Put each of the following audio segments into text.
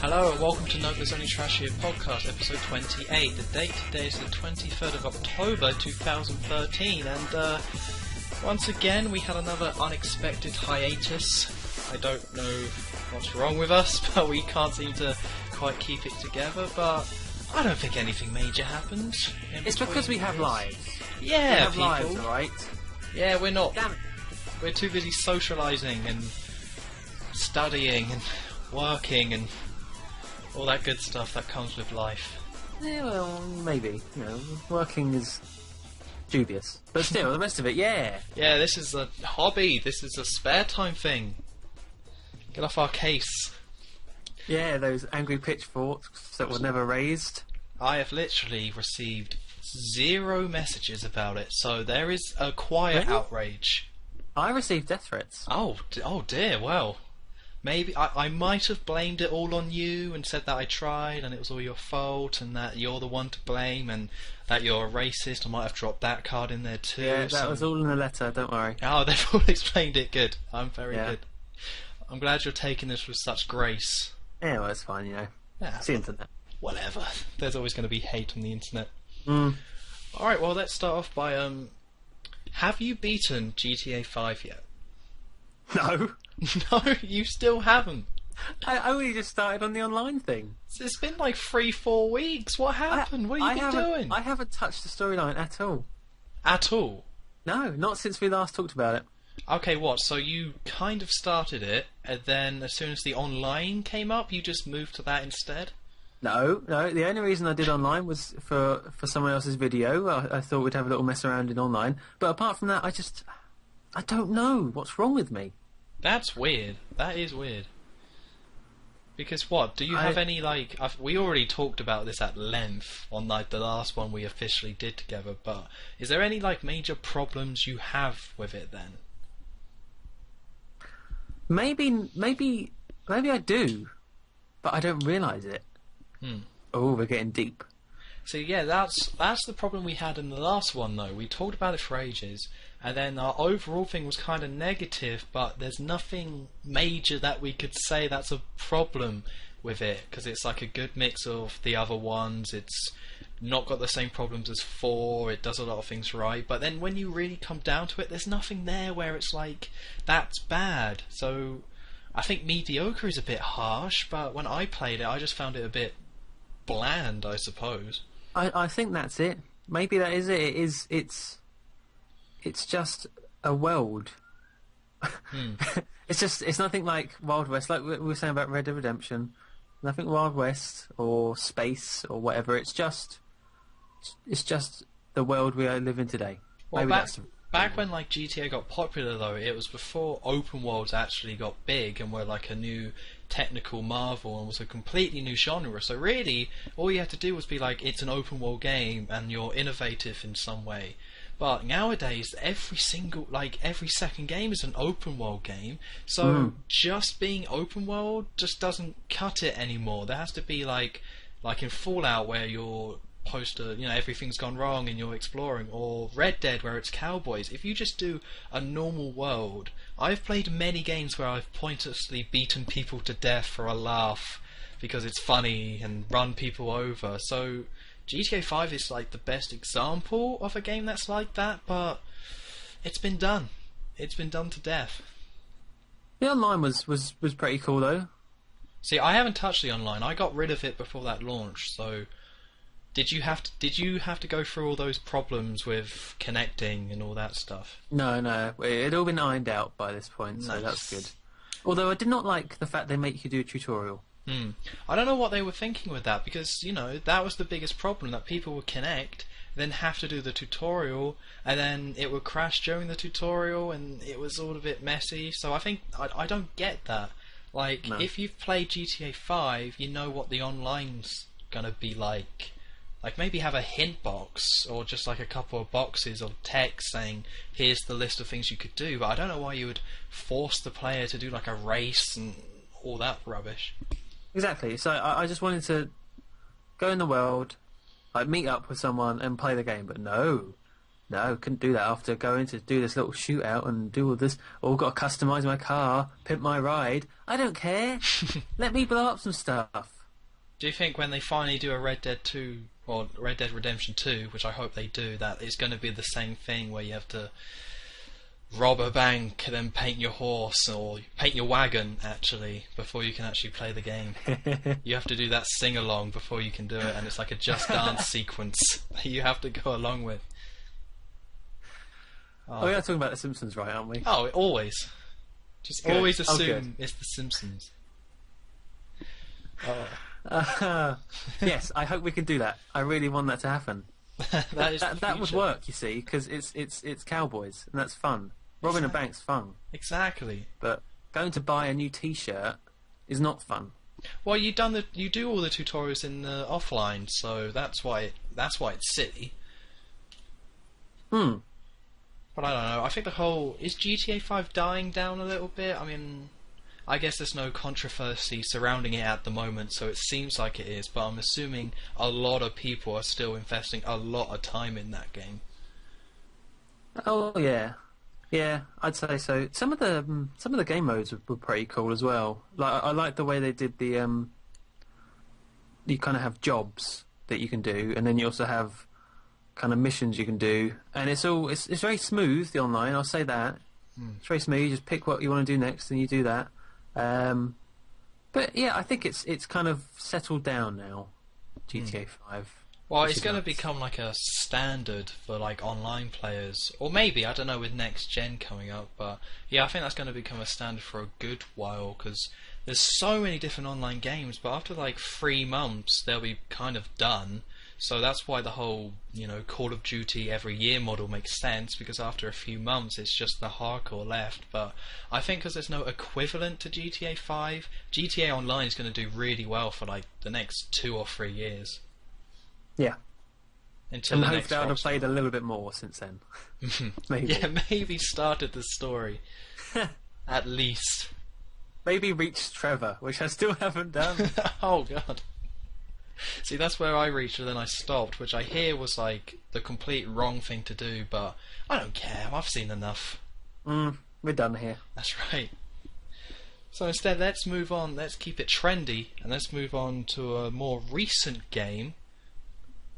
Hello and welcome to Note There's Only Trash Here podcast, episode 28. The date today is the 23rd of October 2013, and once again we had another unexpected hiatus. I don't know what's wrong with us, but we can't seem to quite keep it together, but I don't think anything major happened. It's because we have lives. Yeah, we have people. lives, alright? Yeah, we're not. Damn it. We're too busy socialising and studying and working and all that good stuff that comes with life. Yeah, well, maybe. You know, working is dubious. But still, the rest of it, yeah. Yeah, this is a hobby. This is a spare time thing. Get off our case. Yeah, those angry pitchforks that were never raised. I have literally received 0 messages about it, so there is a quiet Really? outrage. I received death threats. Oh dear, well. Maybe I might have blamed it all on you and said that I tried and it was all your fault and that you're the one to blame and that you're a racist. I might have dropped that card in there too. Yeah, that was all in the letter, don't worry. Oh, they've all explained it. Good. I'm very Yeah. good. I'm glad you're taking this with such grace. Yeah, well, it's fine, you know. Yeah, It's the internet. whatever. There's always going to be hate on the internet. Mm. Alright, well, let's start off by, have you beaten GTA 5 yet? No. No, you still haven't. I only just started on the online thing. It's been like 3-4 weeks. What happened? What have you been doing? I haven't touched the storyline at all. At all? No, not since we last talked about it. Okay, what? So you kind of started it, and then as soon as the online came up, you just moved to that instead? No. The only reason I did online was for someone else's video. I thought we'd have a little mess around in online. But apart from that, I don't know what's wrong with me. That's weird. That is weird. Because what? Do you have any, like... we already talked about this at length on, like, the last one we officially did together, but is there any, like, major problems you have with it then? Maybe I do, but I don't realise it. Oh, we're getting deep. So yeah, that's the problem we had in the last one though. We talked about it for ages, and then our overall thing was kind of negative, but there's nothing major that we could say that's a problem with it, because it's like a good mix of the other ones. It's not got the same problems as 4, it does a lot of things right, but then when you really come down to it, there's nothing there where it's like, that's bad. So I think mediocre is a bit harsh, but when I played it, I just found it a bit bland, I suppose. I think that's it. Maybe that is it. It's just a world. It's nothing like Wild West, like we were saying about Red Dead Redemption. Nothing Wild West or space or whatever. It's just the world we live in today. Well, Maybe back when like GTA got popular though, it was before open worlds actually got big and were like a new technical marvel and was a completely new genre. So really, all you had to do was be like, it's an open world game and you're innovative in some way. But nowadays, every second game is an open world game. So just being open world just doesn't cut it anymore. There has to be like in Fallout where you're everything's gone wrong and you're exploring, or Red Dead where it's cowboys. If you just do a normal world, I've played many games where I've pointlessly beaten people to death for a laugh because it's funny and run people over. So GTA 5 is like the best example of a game that's like that, but it's been done. It's been done to death. The online was pretty cool though. See, I haven't touched the online. I got rid of it before that launch, so Did you have to go through all those problems with connecting and all that stuff? No, it had all been ironed out by this point, so Nice. that's good. Although I did not like the fact they make you do a tutorial. I don't know what they were thinking with that, because that was the biggest problem, that people would connect, then have to do the tutorial, and then it would crash during the tutorial, and it was all a bit messy. So I think I don't get that. Like, No. if you've played GTA 5, you know what the online's gonna be like. Like, maybe have a hint box, or just like a couple of boxes of text saying, here's the list of things you could do, but I don't know why you would force the player to do like a race and all that rubbish. Exactly. So I just wanted to go in the world, like meet up with someone and play the game, but no. No, couldn't do that after going to do this little shootout and do all this. Oh, got to customise my car, pimp my ride. I don't care. Let me blow up some stuff. Do you think when they finally do a Red Dead 2 or Red Dead Redemption 2, which I hope they do, that it's going to be the same thing where you have to rob a bank and then paint your horse or paint your wagon actually before you can actually play the game? You have to do that sing along before you can do it, and it's like a Just Dance sequence that you have to go along with. Oh, we are talking about The Simpsons, right, aren't we? Oh, always. Just Good. always Oh, assume good. it's The Simpsons. Yes, I hope we can do that. I really want that to happen. That would work, you see, because it's cowboys and that's fun. Robbing a bank's fun, Exactly. but going to buy a new T-shirt is not fun. Well, you do all the tutorials in the offline, so that's why it's silly. But I don't know. I think is GTA 5 dying down a little bit? I mean, I guess there's no controversy surrounding it at the moment, so it seems like it is. But I'm assuming a lot of people are still investing a lot of time in that game. Oh yeah, I'd say so. Some of the game modes were pretty cool as well. Like I like the way they did the you kind of have jobs that you can do, and then you also have kind of missions you can do, and it's very smooth, the online, I'll say that. It's very smooth. You just pick what you want to do next and you do that. But yeah, I think it's kind of settled down now, GTA 5. Well, it's going to become like a standard for like online players, or maybe, I don't know, with next gen coming up, but yeah, I think that's going to become a standard for a good while, because there's so many different online games, but after like 3 months they'll be kind of done. So that's why the whole, Call of Duty every year model makes sense, because after a few months it's just the hardcore left. But I think because there's no equivalent to GTA 5, GTA Online is going to do really well for like the next 2 or 3 years. Yeah. Until And the hopefully next I'd have Rockstar. played a little bit more since then. Maybe. Yeah, maybe started the story. At least. Maybe reached Trevor, which I still haven't done. Oh god. See, that's where I reached and then I stopped, which I hear was like the complete wrong thing to do, but I don't care, I've seen enough. We're done here. That's right. So instead, let's move on, let's keep it trendy, and let's move on to a more recent game.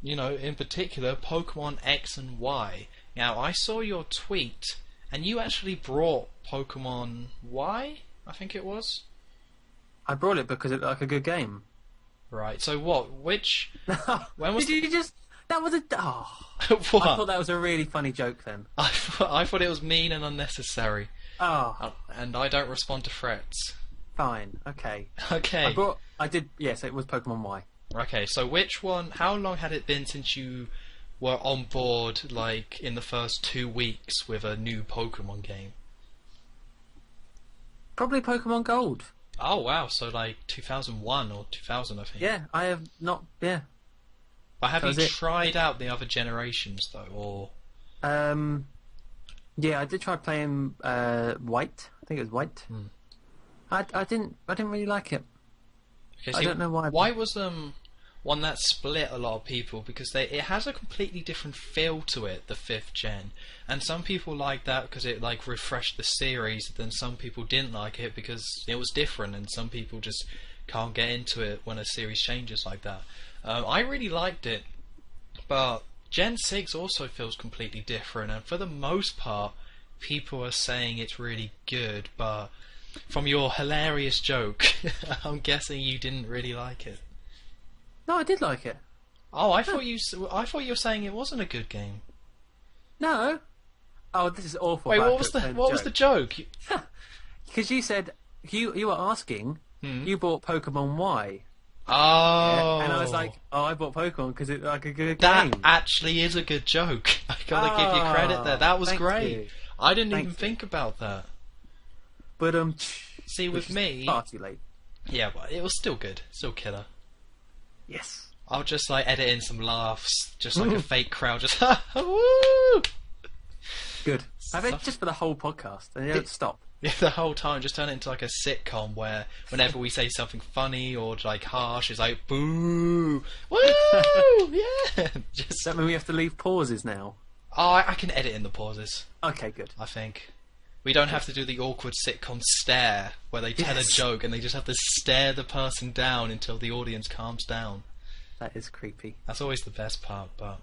In particular, Pokemon X and Y. Now, I saw your tweet, and you actually brought Pokemon Y, I think it was? I brought it because it looked like a good game. Right, so what? Which? When was Did you just... That was a... Oh. What? I thought that was a really funny joke then. I thought it was mean and unnecessary. Oh. And I don't respond to threats. Fine, okay. Okay. Yes, it was Pokemon Y. Okay, so which one... How long had it been since you were on board, like, in the first 2 weeks with a new Pokemon game? Probably Pokemon Gold. Oh, wow, so like 2001 or 2000, I think. Yeah, I have not... Yeah. But have That you was it. tried out the other generations, though, or... Yeah, I did try playing White. I think it was White. I didn't really like it. Okay, I don't know why. Why was one that split a lot of people? Because it has a completely different feel to it, the 5th gen, and some people like that because it like refreshed the series. Then some people didn't like it because it was different, and some people just can't get into it when a series changes like that. I really liked it, but Gen 6 also feels completely different, and for the most part, people are saying it's really good, but from your hilarious joke, I'm guessing you didn't really like it. No, I did like it. Oh, I thought you were saying it wasn't a good game. No. Oh, this is awful. Wait, what was the joke? Because you said you were asking. You bought Pokemon Y. Oh. Yeah, and I was like, I bought Pokemon because it's like a good That game. actually is a good joke. I gotta give you credit there. That was thank great. you. I didn't Thank even you. think about that. But See, with which is me, far too late. yeah, but it was still good, still killer. Yes. I'll just like edit in some laughs, just like a fake crowd, just woo! Good. I mean, just for the whole podcast, and you don't stop. Yeah, the whole time, just turn it into like a sitcom where whenever we say something funny or like harsh, it's like boo, woo, yeah. Does that mean we have to leave pauses now? Oh, I can edit in the pauses, Okay, good. I think. We don't have to do the awkward sitcom stare where they tell a joke and they just have to stare the person down until the audience calms down. That is creepy. That's always the best part, but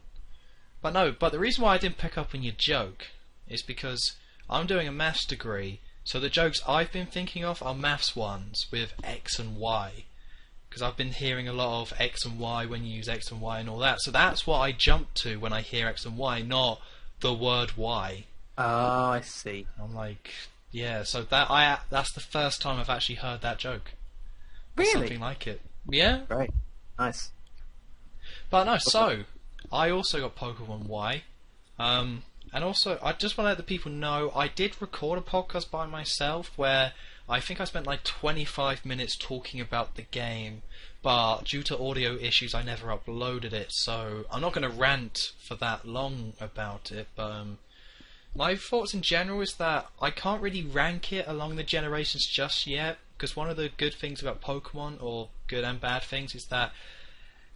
the reason why I didn't pick up on your joke is because I'm doing a maths degree, so the jokes I've been thinking of are maths ones with X and Y. Because I've been hearing a lot of X and Y when you use X and Y and all that. So that's what I jump to when I hear X and Y, not the word Y. Oh, I see. I'm like, yeah, so that's the first time I've actually heard that joke. Or Really? something like it. Yeah? Great. Nice. But no, so, I also got Pokemon Y. And also, I just want to let the people know, I did record a podcast by myself where I think I spent like 25 minutes talking about the game, but due to audio issues I never uploaded it, so I'm not going to rant for that long about it, but my thoughts in general is that I can't really rank it along the generations just yet, because one of the good things about Pokemon, or good and bad things, is that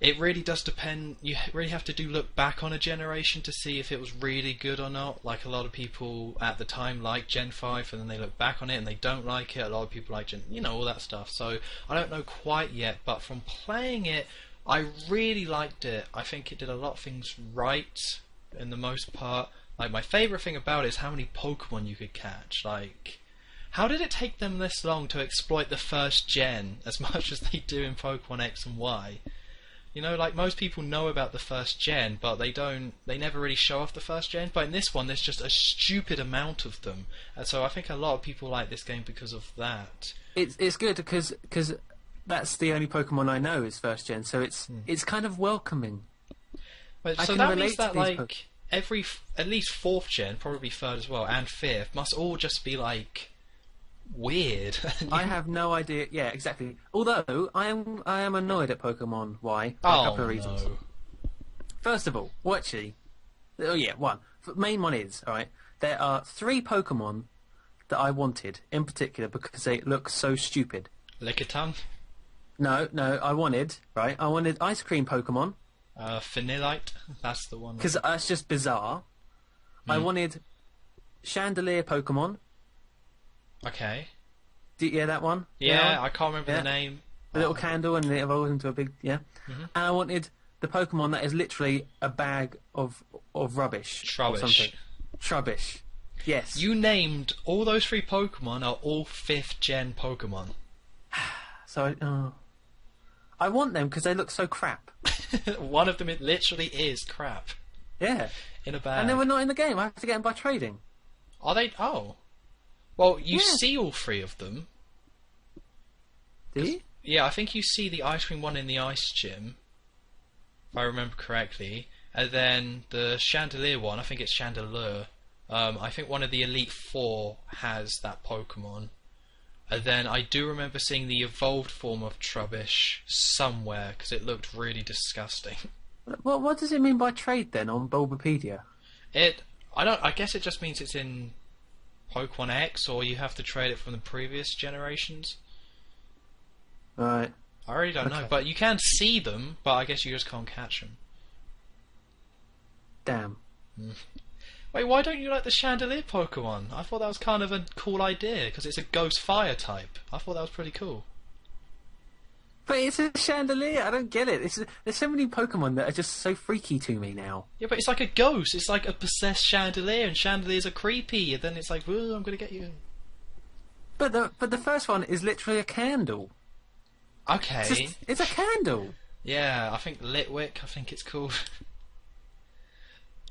it really does depend. You really have to look back on a generation to see if it was really good or not. Like a lot of people at the time liked Gen 5 and then they look back on it and they don't like it. A lot of people like all that stuff. So I don't know quite yet, but from playing it, I really liked it. I think it did a lot of things right in the most part. Like my favourite thing about it is how many Pokemon you could catch. Like, how did it take them this long to exploit the first gen as much as they do in Pokemon X and Y? You know, like most people know about the first gen, but they never really show off the first gen. But in this one, there's just a stupid amount of them. And so I think a lot of people like this game because of that. It's good because that's the only Pokemon I know is first gen, so it's kind of welcoming. But, so that means that like every at least fourth gen, probably third as well, and fifth must all just be like weird. I have no idea. Yeah, exactly. Although I am annoyed at Pokemon Y for a couple of reasons. No. First of all, one. Main one is, alright, there are 3 Pokemon that I wanted in particular because they look so stupid. Lickitung? No, I wanted ice cream Pokemon. Vanillite, that's the one. Because that's just bizarre. I wanted chandelier Pokemon. Okay. Yeah, that one? Yeah, I can't remember the name. The little candle and it evolves into a big... Yeah. Mm-hmm. And I wanted the Pokemon that is literally a bag of rubbish. Trubbish. Or something. Trubbish. Yes. You named all those 3 Pokemon are all 5th gen Pokemon. So I want them because they look so crap. One of them it literally is crap. Yeah. In a bag. And they were not in the game. I have to get them by trading. Are they? Oh. Well, you see all 3 of them. Do you? Yeah, I think you see the ice cream one in the ice gym, if I remember correctly. And then the chandelier one, I think it's Chandelure. I think one of the Elite Four has that Pokemon. And then I do remember seeing the evolved form of Trubbish somewhere, because it looked really disgusting. What does it mean by trade then on Bulbapedia? I guess it just means it's in Pokemon X, or you have to trade it from the previous generations. Right. I really don't know, but you can see them, but I guess you just can't catch them. Damn. Wait, why don't you like the Chandelier Pokemon? I thought that was kind of a cool idea, because it's a Ghost Fire type. I thought that was pretty cool. But it's a chandelier. I don't get it. There's so many Pokemon that are just so freaky to me now. Yeah, but it's like a ghost. It's like a possessed chandelier, and chandeliers are creepy. And then it's like, "Ooh, I'm gonna get you." But the first one is literally a candle. Okay. It's a candle. Yeah, I think Litwick. I think it's called.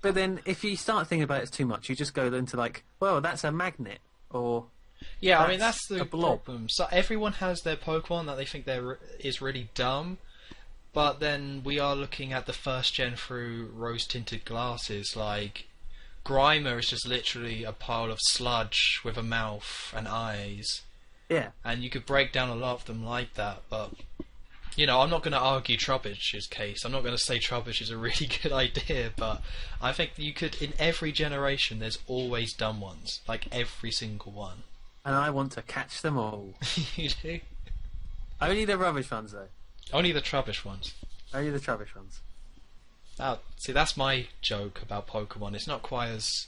But then, if you start thinking about it too much, you just go into like, well, that's a magnet, or yeah, I mean that's the a blob. problem. So everyone has their Pokemon that they think is really dumb, but then we are looking at the first gen through rose-tinted glasses. Like Grimer is just literally a pile of sludge with a mouth and eyes. Yeah. And you could break down a lot of them like that, but I'm not going to argue Trubbish's case. I'm not going to say Trubbish is a really good idea, but I think you could, in every generation, there's always dumb ones. Like, every single one. And I want to catch them all. You do? Only the rubbish ones, though. Only the Trubbish ones. Only the Trubbish ones. See, that's my joke about Pokemon. It's not quite as...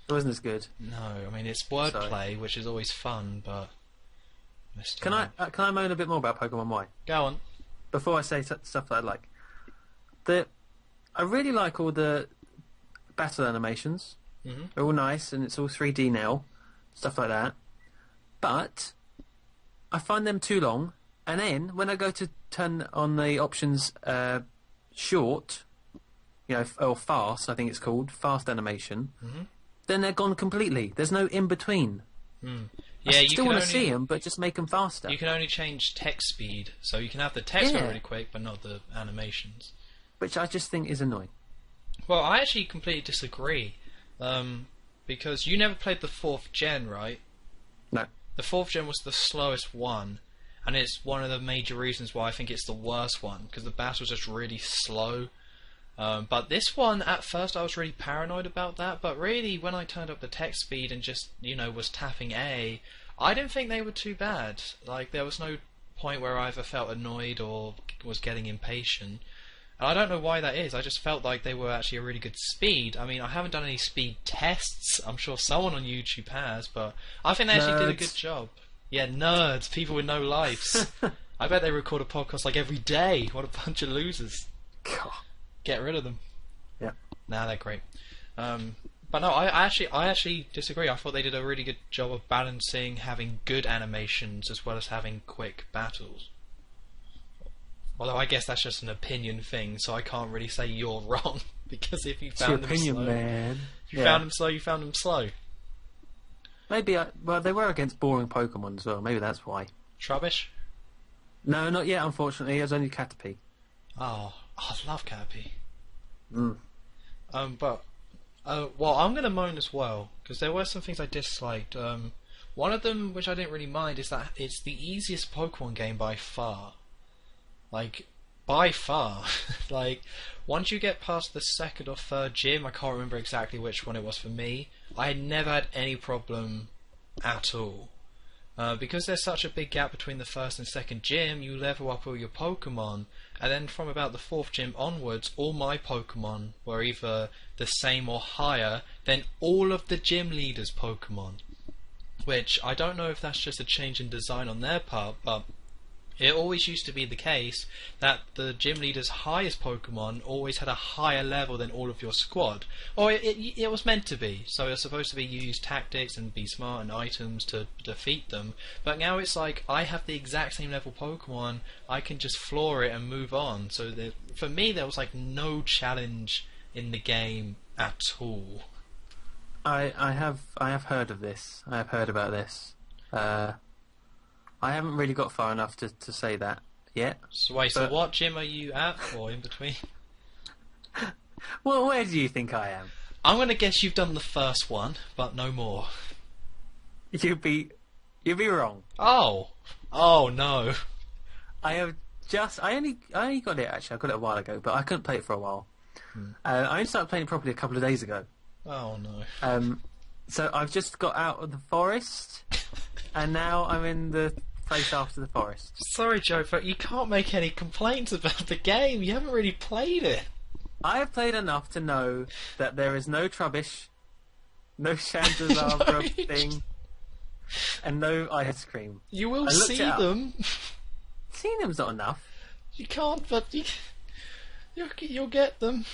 It wasn't as good. No, I mean, it's wordplay, which is always fun, but... Can I moan a bit more about Pokemon Y? Go on. Before I say stuff that I like. I really like all the battle animations. Mm-hmm. They're all nice, and it's all 3D now. Stuff like that. But I find them too long, and then when I go to turn on the options short, or fast, I think it's called, fast animation, then they're gone completely. There's no in-between. Yeah, I still want to see them, but just make them faster. You can only change text speed, so you can have the text go really quick, but not the animations. Which I just think is annoying. Well, I actually completely disagree, because you never played the 4th gen, right? No. The 4th gen was the slowest one, and it's one of the major reasons why I think it's the worst one, because the battle's just really slow. But this one, at first I was really paranoid about that, but really when I turned up the text speed and just, was tapping A, I didn't think they were too bad. Like, there was no point where I either felt annoyed or was getting impatient. And I don't know why that is, I just felt like they were actually a really good speed. I mean, I haven't done any speed tests, I'm sure someone on YouTube has, but I think they actually did a good job. Yeah, nerds, people with no lives. I bet they record a podcast like every day. What a bunch of losers. God. Get rid of them. Yeah. Nah, they're great. But no, I actually disagree. I thought they did a really good job of balancing having good animations as well as having quick battles. Although I guess that's just an opinion thing, so I can't really say you're wrong, because if you found them slow, man. You found them slow, you found them slow. Maybe they were against boring Pokemon as well. Maybe that's why. Trubbish? No, not yet. Unfortunately, it was only Caterpie. Oh, I love Caterpie. Mm. Well, I'm going to moan as well, because there were some things I disliked. One of them, which I didn't really mind, is that it's the easiest Pokemon game by far. Like, by far. Like, once you get past the 2nd or 3rd gym, I can't remember exactly which one it was for me, I had never had any problem at all. Because there's such a big gap between the 1st and 2nd gym, you level up all your Pokemon, and then from about the 4th gym onwards, all my Pokemon were either the same or higher than all of the gym leaders' Pokemon. Which, I don't know if that's just a change in design on their part, but it always used to be the case that the gym leader's highest Pokemon always had a higher level than all of your squad. Or it was meant to be. So it was supposed to be you use tactics and be smart and items to defeat them. But now it's like, I have the exact same level Pokemon, I can just floor it and move on. So for me there was like no challenge in the game at all. I have heard of this. I have heard about this. I haven't really got far enough to say that yet. So wait, so what gym are you at, or in between? Well, where do you think I am? I'm going to guess you've done the first one, but no more. You'd be wrong. Oh no. I only got it actually. I got it a while ago, but I couldn't play it for a while. I only started playing it properly a couple of days ago. Oh no. So I've just got out of the forest, and now I'm in the place after the forest. Sorry, Joe, but you can't make any complaints about the game. You haven't really played it. I have played enough to know that there is no Trubbish, no Chandelier thing, and no ice cream. You will see them. Seeing them's not enough. You can't, but you'll get them.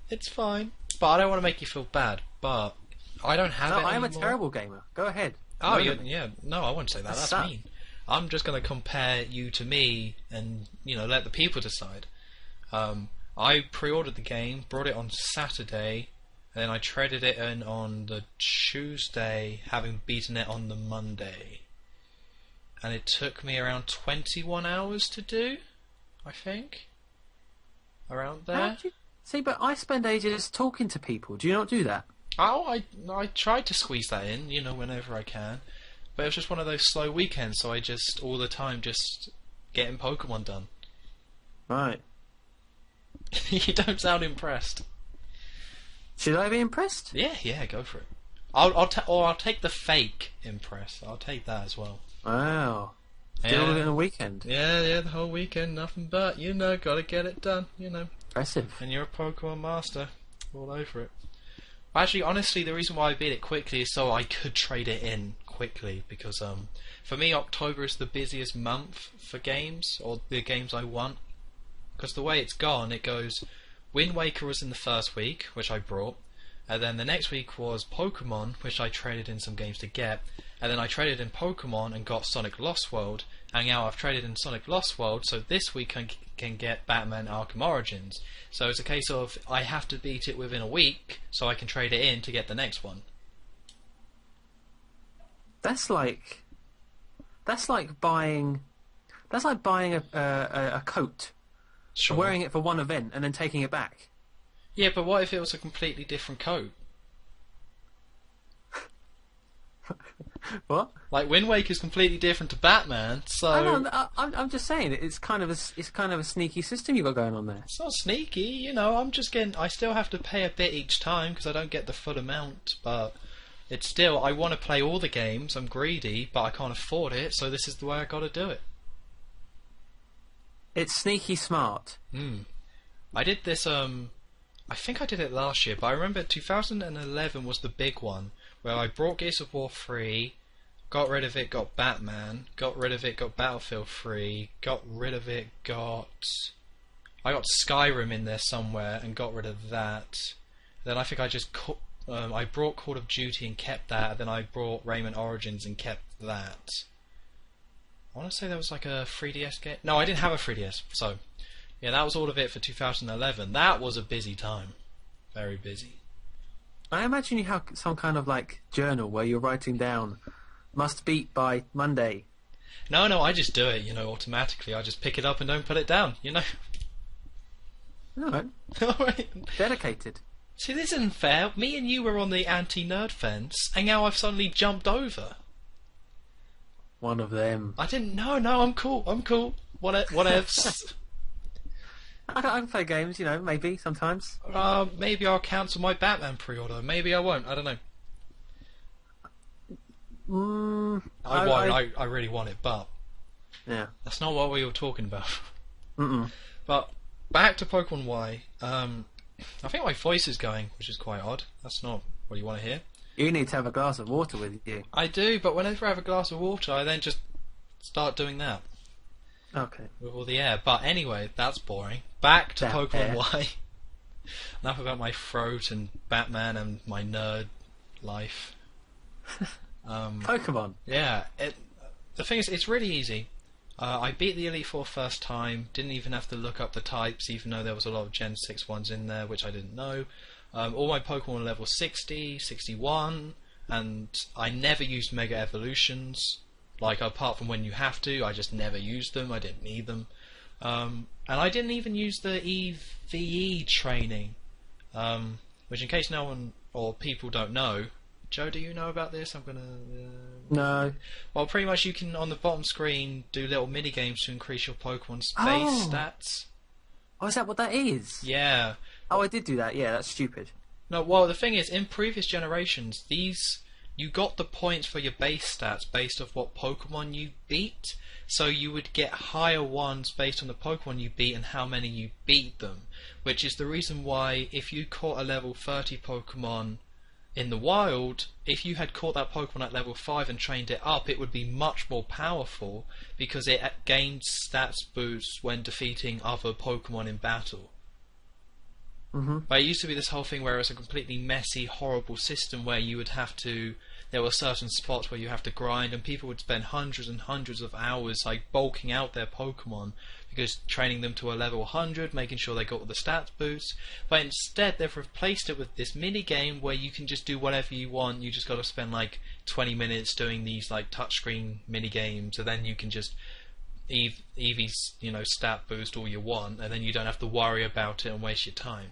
It's fine. But I don't want to make you feel bad, but I don't have it anymore. I am a terrible gamer. Go ahead. Oh, yeah. No, I won't say that. That's mean. I'm just going to compare you to me and, let the people decide. I pre-ordered the game, brought it on Saturday, and then I traded it in on the Tuesday, having beaten it on the Monday. And it took me around 21 hours to do, I think. Around there. See, but I spend ages talking to people. Do you not do that? Oh, I tried to squeeze that in, whenever I can. But it was just one of those slow weekends, so I just, all the time, just getting Pokemon done. Right. You don't sound impressed. Should I be impressed? Yeah, go for it. I'll take the fake impress. I'll take that as well. Wow. Did all of it in a weekend? Yeah, the whole weekend, nothing but, gotta get it done, Impressive. And you're a Pokemon master. All over it. Actually, honestly, the reason why I beat it quickly is so I could trade it in quickly, because for me, October is the busiest month for games, or the games I want. Because the way it's gone, it goes, Wind Waker was in the first week, which I brought, and then the next week was Pokemon, which I traded in some games to get, and then I traded in Pokemon and got Sonic Lost World, and now I've traded in Sonic Lost World, so this week I can get Batman Arkham Origins. So it's a case of I have to beat it within a week so I can trade it in to get the next one. That's like buying a coat, Sure. wearing it for one event and then taking it back. Yeah, but what if it was a completely different coat? What? Like Wind Waker is completely different to Batman, so I'm just saying it's kind of a sneaky system you got going on there. it's not sneaky, you know. I'm just getting. I still have to pay a bit each time because I don't get the full amount, but it's still. I want to play all the games. I'm greedy, but I can't afford it, so this is the way I got to do it. It's sneaky smart. I did this. I think I did it last year, but I remember 2011 was the big one where I brought Gears of War 3, got rid of it, got Batman, got rid of it, got Battlefield 3, got rid of it, I got Skyrim in there somewhere and got rid of that. Then I think I just I brought Call of Duty and kept that. And then I brought Rayman Origins and kept that. I want to say there was like a 3DS game. No, I didn't have a 3DS, so yeah, that was all of it for 2011. That was a busy time, very busy. I imagine you have some kind of like journal where you're writing down must beat by Monday. No, I just do it, automatically. I just pick it up and don't put it down, Alright. Alright. Dedicated. See, this isn't fair. Me and you were on the anti-nerd fence, and now I've suddenly jumped over. One of them. I didn't. No, I'm cool. Whatevs. I can play games, maybe sometimes. Maybe I'll cancel my Batman pre-order. Maybe I won't. I don't know. I won't. I really want it, but yeah, that's not what we were talking about. Mm-mm. But back to Pokemon Y. I think my voice is going, which is quite odd. That's not what you want to hear. You need to have a glass of water with you. I do, but whenever I have a glass of water, I then just start doing that. Okay. With all the air. But anyway, that's boring. Back to That Pokemon air. Y. Enough about my throat and Batman and my nerd life. Pokemon. Yeah, the thing is, it's really easy. I beat the Elite Four first time, didn't even have to look up the types, even though there was a lot of Gen 6 ones in there, which I didn't know. All my Pokemon were level 60, 61, and I never used Mega Evolutions. Like, apart from when you have to, I just never used them, I didn't need them. And I didn't even use the EVE training, which in case no one, or people don't know, Joe, do you know about this? I'm gonna... No. Well, pretty much you can, on the bottom screen, do little mini-games to increase your Pokemon's base stats. Oh, is that what that is? Yeah. Oh, I did do that. Yeah, that's stupid. No, well, the thing is, in previous generations, you got the points for your base stats based off what Pokemon you beat. So you would get higher ones based on the Pokemon you beat and how many you beat them. Which is the reason why, if you caught a level 30 Pokemon in the wild, if you had caught that Pokemon at level 5 and trained it up, it would be much more powerful because it gained stats boosts when defeating other Pokemon in battle. Mm-hmm. But it used to be this whole thing where it was a completely messy, horrible system where you would have to... There were certain spots where you have to grind, and people would spend hundreds and hundreds of hours like bulking out their Pokemon because training them to a level 100, making sure they got all the stats boosts. But instead, they've replaced it with this mini game where you can just do whatever you want. You just got to spend like 20 minutes doing these like touchscreen mini games, and then you can just Eevee's stat boost all you want, and then you don't have to worry about it and waste your time.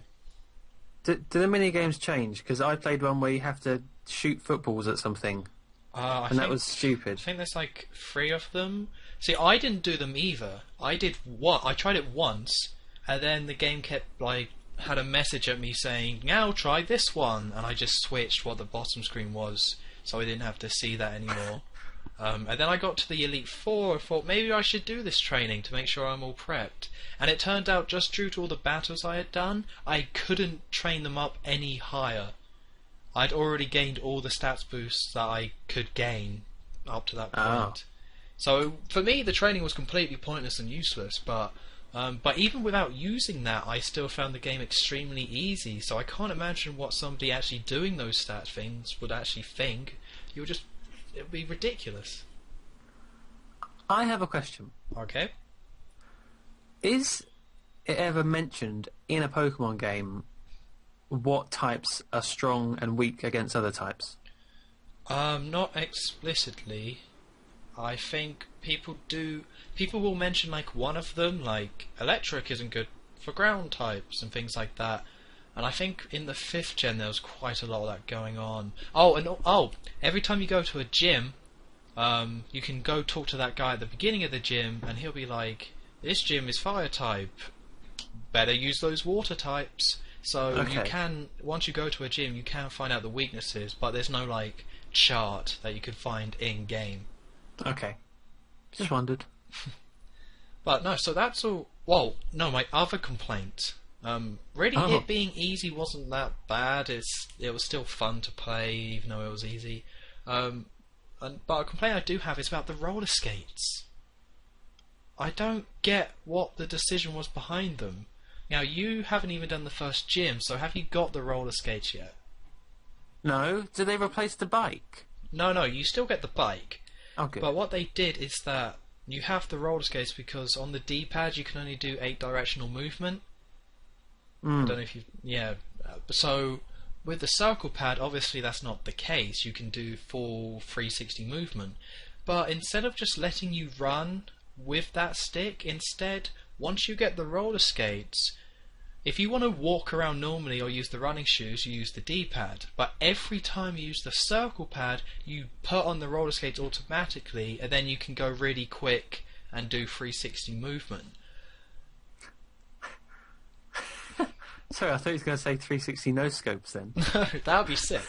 Do the mini games change? Because I played one where you have to shoot footballs at something, and that was stupid. I think there's like 3 of them. See, I didn't do them either. I tried it once, and then the game kept had a message at me saying, "Now try this one," and I just switched what the bottom screen was, so I didn't have to see that anymore. And then I got to the Elite Four and thought maybe I should do this training to make sure I'm all prepped. And it turned out just due to all the battles I had done, I couldn't train them up any higher. I'd already gained all the stats boosts that I could gain up to that point. So for me, the training was completely pointless and useless. But even without using that, I still found the game extremely easy. So I can't imagine what somebody actually doing those stat things would actually think. It'd be ridiculous. I have a question. Okay. Is it ever mentioned in a Pokemon game what types are strong and weak against other types? Not explicitly. I think people will mention like one of them, like electric isn't good for ground types and things like that. And I think in the 5th gen there was quite a lot of that going on. Every time you go to a gym, you can go talk to that guy at the beginning of the gym, and he'll be like, "This gym is fire type. Better use those water types." So you can, once you go to a gym, you can find out the weaknesses, but there's no like chart that you could find in game. Okay, just wondered. But no, so that's all. Well, no, my other complaint. It being easy wasn't that bad. It was still fun to play, even though it was easy. But a complaint I do have is about the roller skates. I don't get what the decision was behind them. Now, you haven't even done the first gym, so have you got the roller skates yet? No. Did they replace the bike? No, you still get the bike. Okay. But what they did is that you have the roller skates because on the D-pad you can only do 8 directional movement. I don't know if you... Yeah. So, with the circle pad, obviously that's not the case. You can do full 360 movement. But instead of just letting you run with that stick, instead, once you get the roller skates, if you want to walk around normally or use the running shoes, you use the D-pad. But every time you use the circle pad, you put on the roller skates automatically, and then you can go really quick and do 360 movement. Sorry, I thought he was going to say 360 no scopes then. No, that would be sick.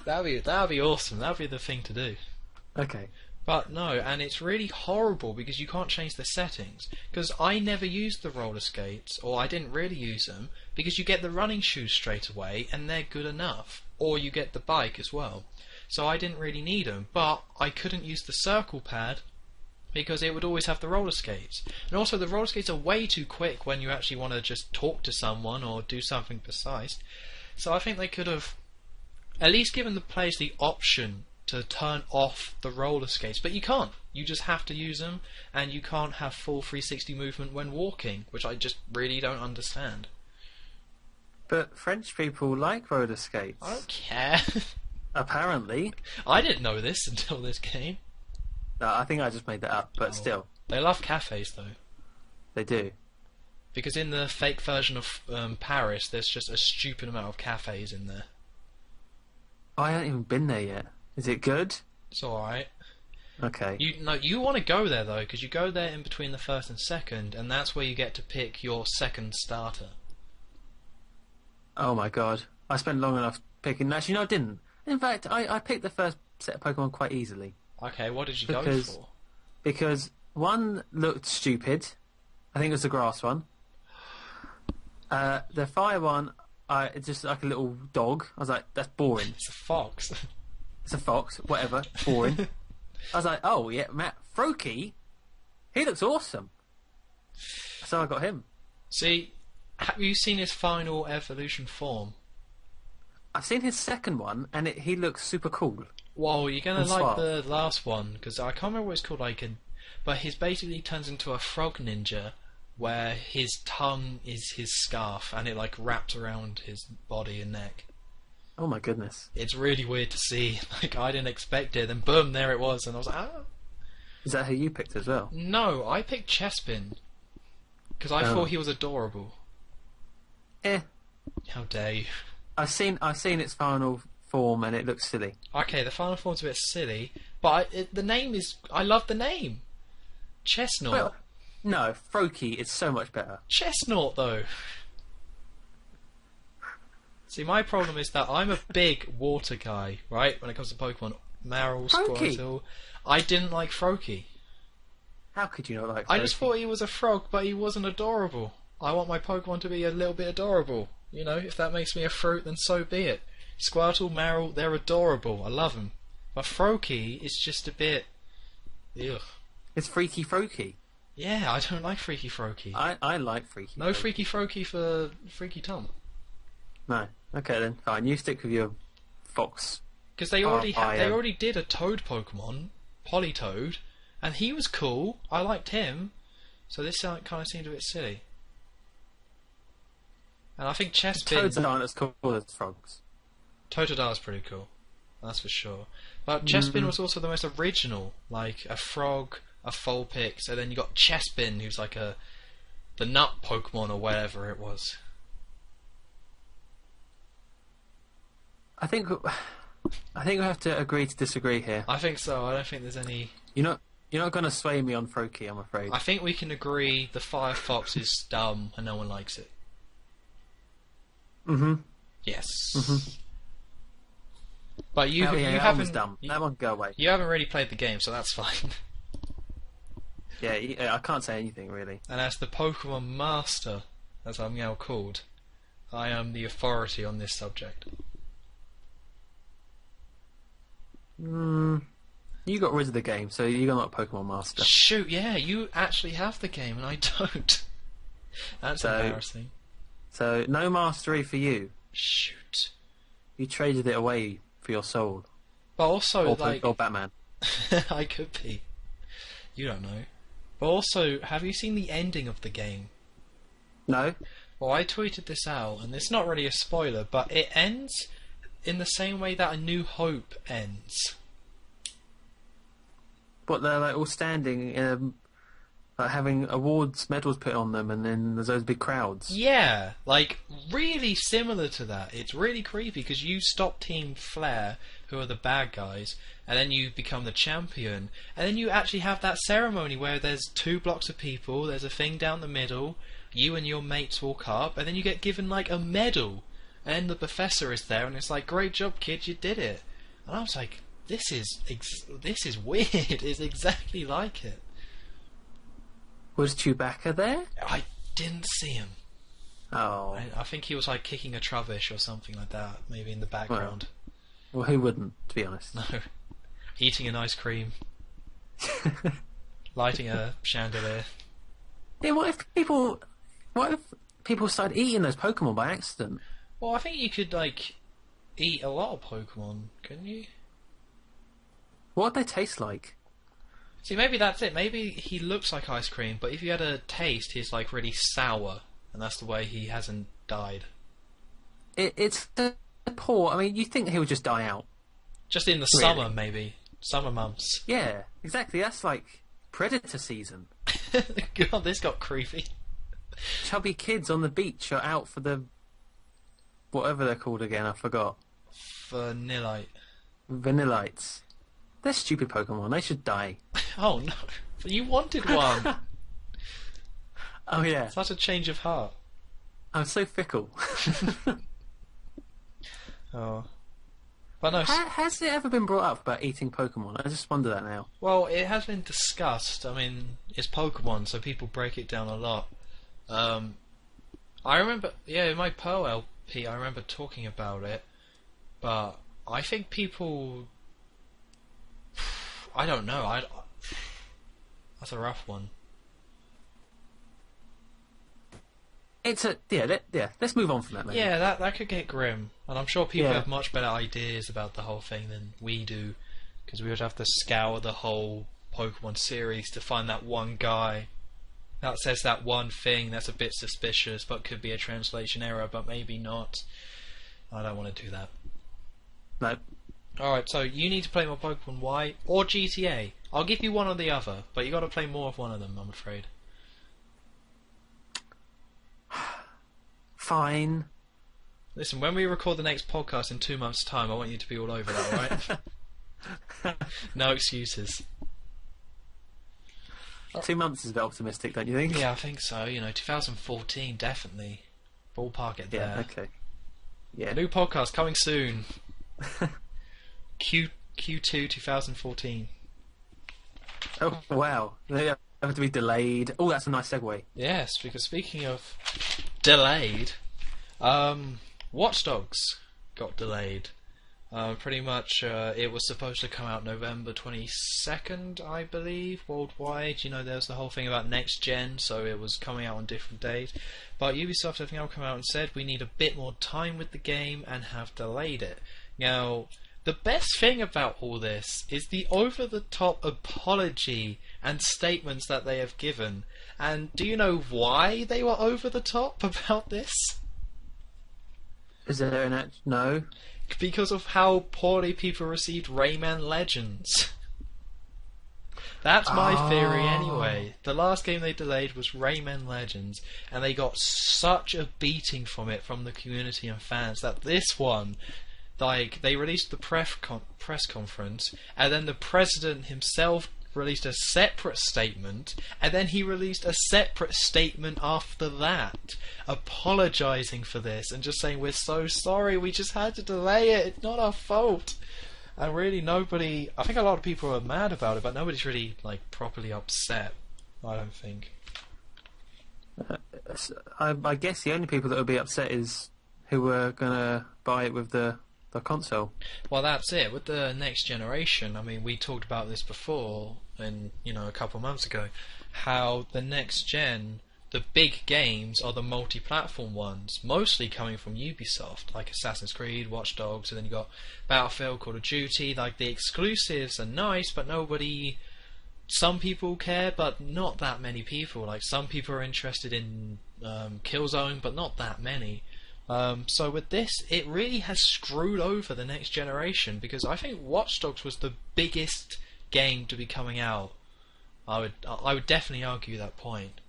That would be awesome. That would be the thing to do. Okay. But no, and it's really horrible because you can't change the settings. Because I never used the roller skates, or I didn't really use them, because you get the running shoes straight away, and they're good enough. Or you get the bike as well. So I didn't really need them, but I couldn't use the circle pad because it would always have the roller skates. And also the roller skates are way too quick when you actually want to just talk to someone or do something precise. So I think they could have at least given the players the option to turn off the roller skates. But you can't. You just have to use them, and you can't have full 360 movement when walking, which I just really don't understand. But French people like roller skates. I don't care. Apparently. I didn't know this until this game. No, I think I just made that up, but still. They love cafes, though. They do. Because in the fake version of Paris, there's just a stupid amount of cafes in there. Oh, I haven't even been there yet. Is it good? It's alright. Okay. You want to go there, though, because you go there in between the first and second, and that's where you get to pick your second starter. Oh my god. I spent long enough picking... Actually, no, I didn't. In fact, I picked the first set of Pokemon quite easily. Okay, what did you go for? Because one looked stupid. I think it was the grass one. The fire one, it's just like a little dog. I was like, that's boring. It's a fox. It's a fox, whatever. Boring. I was like, oh yeah, Matt Froakie, he looks awesome. So I got him. See, have you seen his final evolution form? I've seen his second one, and he looks super cool. Whoa, you're gonna like the last one, because I can't remember what it's called. But he basically turns into a frog ninja, where his tongue is his scarf, and it like wraps around his body and neck. Oh my goodness! It's really weird to see. Like, I didn't expect it, and boom, there it was, and I was like, ah. Is that who you picked as well? No, I picked Chespin because I thought he was adorable. How dare you? I've seen its final form, and it looks silly. Okay, the final form's a bit silly, but the name is... I love the name. Chestnut. Well, no, Froakie is so much better. Chestnut, though. See, my problem is that I'm a big water guy, right, when it comes to Pokemon. Marill, Froakie? Squirtle. I didn't like Froakie. How could you not like? I just Froakie? thought he was a frog, but he wasn't adorable. I want my Pokemon to be a little bit adorable. You know, if that makes me a fruit, then so be it. Squirtle, Marill, they're adorable. I love them. But Froakie is just a bit... Ugh. It's Freaky Froakie. Yeah, I don't like Freaky Froakie. I like Freaky. No Froakie. Freaky Froakie for Freaky Tom. No. Okay then, fine. You stick with your fox. Because they already I they already did a Toad Pokemon, Politoad, and he was cool. I liked him. So this kind of seemed a bit silly. And I think Chespin... Toads aren't as cool as frogs. Totodile is pretty cool. That's for sure. But Chespin was also the most original. Like, a frog, a Vulpix, and then you got Chespin, who's like the nut Pokemon or whatever it was. I think we have to agree to disagree here. I think so. I don't think there's any... You're not going to sway me on Froakie, I'm afraid. I think we can agree the Firefox is dumb and no one likes it. Mm-hmm. Yes. Mm-hmm. But you that haven't... one's dumb. That one can go away. You haven't really played the game, so that's fine. Yeah, I can't say anything, really. And as the Pokemon Master, as I'm now called, I am the authority on this subject. You got rid of the game, so you're not a Pokemon Master. Shoot, yeah, you actually have the game and I don't. That's embarrassing. So, no mastery for you. Shoot. You traded it away for your soul. But also, Or Batman. I could be. You don't know. But also, have you seen the ending of the game? No? Well, I tweeted this out, and it's not really a spoiler, but it ends in the same way that A New Hope ends. But they're like all standing, like having awards, medals put on them, and then there's those big crowds. Yeah, like, really similar to that. It's really creepy, because you stop Team Flare, who are the bad guys, and then you become the champion, and then you actually have that ceremony where there's 2 blocks of people, there's a thing down the middle, you and your mates walk up, and then you get given, like, a medal, and the professor is there, and it's like, great job, kid, you did it. And I was like, this is weird. It's exactly like it. Was Chewbacca there? I didn't see him. Oh. I think he was like kicking a Trubbish or something like that, maybe in the background. Well, who wouldn't, to be honest? No. Eating an ice cream. Lighting a chandelier. Yeah, what if people started eating those Pokemon by accident? Well, I think you could, like, eat a lot of Pokemon, couldn't you? What would they taste like? See, maybe that's it. Maybe he looks like ice cream, but if you had a taste, he's, like, really sour, and that's the way he hasn't died. It's poor. I mean, you think he would just die out. Just in the summer, maybe. Summer months. Yeah, exactly. That's like Predator season. God, this got creepy. Chubby kids on the beach are out for the... whatever they're called again, I forgot. Vanillite. Vanillites. They're stupid Pokemon. They should die. Oh, no. You wanted one. Oh, yeah. Such a change of heart. I'm so fickle. Oh. But no. Has it ever been brought up about eating Pokemon? I just wonder that now. Well, it has been discussed. I mean, it's Pokemon, so people break it down a lot. I remember, in my Pearl LP, I remember talking about it, but I think people... I don't know. That's a rough one. Let's move on from that, maybe. Yeah, that could get grim, and I'm sure people Yeah. have much better ideas about the whole thing than we do, because we would have to scour the whole Pokemon series to find that one guy that says that one thing that's a bit suspicious, but could be a translation error, but maybe not. I don't want to do that. No. Alright, so you need to play more Pokemon Y or GTA. I'll give you one or the other, but you got to play more of one of them, I'm afraid. Fine. Listen, when we record the next podcast in 2 months' time, I want you to be all over that, alright? No excuses. 2 months is a bit optimistic, don't you think? Yeah, I think so. 2014, definitely. Ballpark it there. Yeah, okay. Yeah. New podcast coming soon. Q2 2014. Oh wow, they have to be delayed. Oh, that's a nice segue. Yes, because speaking of delayed, Watch Dogs got delayed. Pretty much, it was supposed to come out November 22nd, I believe, worldwide. You know, there's the whole thing about next gen, so it was coming out on different days. But Ubisoft have now come out and said we need a bit more time with the game and have delayed it. Now, the best thing about all this is the over-the-top apology and statements that they have given. And do you know why they were over-the-top about this? Is there an no? Because of how poorly people received Rayman Legends. That's my theory anyway. The last game they delayed was Rayman Legends, and they got such a beating from it from the community and fans that this one, like, they released the press conference, and then the president himself released a separate statement, and then he released a separate statement after that, apologising for this and just saying, we're so sorry, we just had to delay it, it's not our fault. And really nobody, I think a lot of people are mad about it, but nobody's really, like, properly upset, I don't think. I guess the only people that would be upset is who were going to buy it with the console. Well, that's it. With the next generation, I mean, we talked about this before, and a couple of months ago, how the next gen, the big games are the multi-platform ones, mostly coming from Ubisoft, like Assassin's Creed, Watch Dogs, and then you got Battlefield, Call of Duty. Like, the exclusives are nice, but nobody. Some people care, but not that many people. Like, some people are interested in Killzone, but not that many. So with this, it really has screwed over the next generation, because I think Watch Dogs was the biggest game to be coming out. I would definitely argue that point.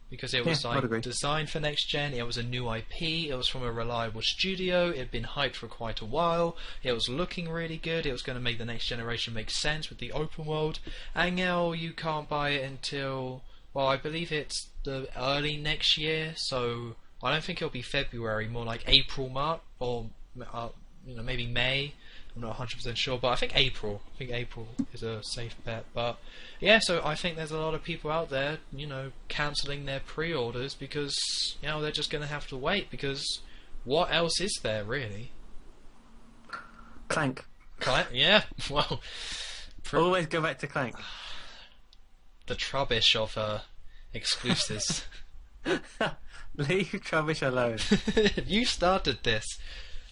Because it was designed for next gen, it was a new IP, it was from a reliable studio, it had been hyped for quite a while, it was looking really good, it was going to make the next generation make sense with the open world, and now you can't buy it until, well, I believe it's the early next year, so I don't think it'll be February, more like April, March, or maybe May. I'm not 100% sure, but I think April. I think April is a safe bet. But yeah, so I think there's a lot of people out there, cancelling their pre-orders because they're just going to have to wait, because what else is there really? Clank. Clank, yeah. Well, always go back to Clank. The Trubbish of exclusives. Leave Trubbish alone. You started this.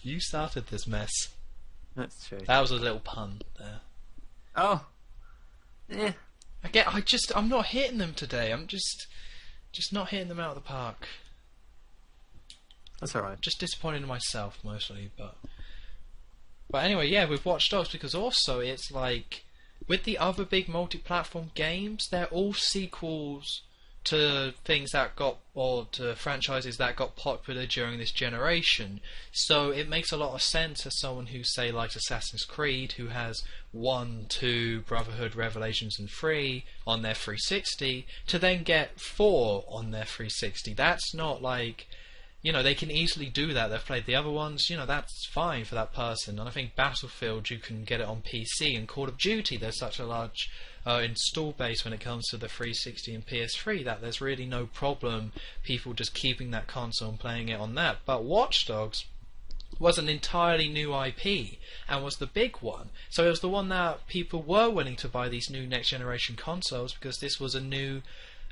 You started this mess. That's true. That was a little pun there. Oh. Yeah. I'm not hitting them today. I'm just not hitting them out of the park. That's alright. Just disappointed in myself mostly, but anyway, yeah, with Watch Dogs, because also it's like with the other big multi-platform games, they're all sequels to things that got, or to franchises that got popular during this generation. So it makes a lot of sense as someone who, say, likes Assassin's Creed, who has 1, 2, Brotherhood, Revelations and 3 on their 360, to then get 4 on their 360. That's not like, they can easily do that. They've played the other ones, that's fine for that person. And I think Battlefield, you can get it on PC, and Call of Duty, there's such a large install base when it comes to the 360 and PS3 that there's really no problem people just keeping that console and playing it on that. But Watch Dogs was an entirely new IP and was the big one, so it was the one that people were willing to buy these new next generation consoles, because this was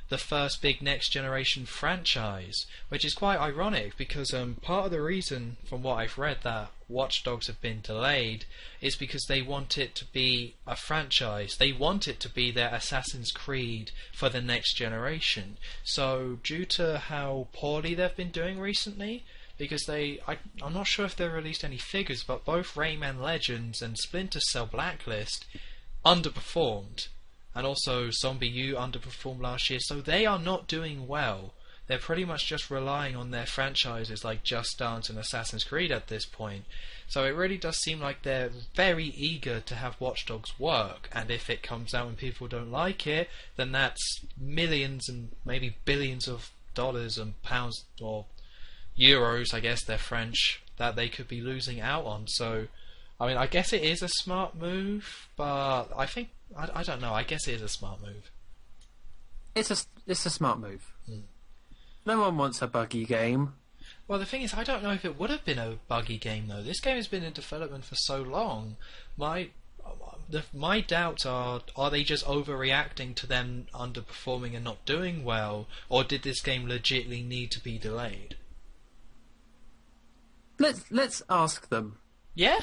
the first big next generation franchise, which is quite ironic, because part of the reason, from what I've read, that Watch Dogs have been delayed is because they want it to be a franchise. They want it to be their Assassin's Creed for the next generation. So due to how poorly they've been doing recently, because I'm not sure if they released any figures, but both Rayman Legends and Splinter Cell Blacklist underperformed. And also Zombie U underperformed last year, so they are not doing well. They're pretty much just relying on their franchises like Just Dance and Assassin's Creed at this point. So it really does seem like they're very eager to have Watch Dogs work, and if it comes out and people don't like it, then that's millions and maybe billions of dollars and pounds, or euros, I guess they're French, that they could be losing out on. So I mean, I guess it is a smart move, but I think I don't know. I guess it is a smart move. It's a smart move. Hmm. No one wants a buggy game. Well, the thing is, I don't know if it would have been a buggy game though. This game has been in development for so long. My doubts are they just overreacting to them underperforming and not doing well, or did this game legitimately need to be delayed? Let's ask them. Yeah,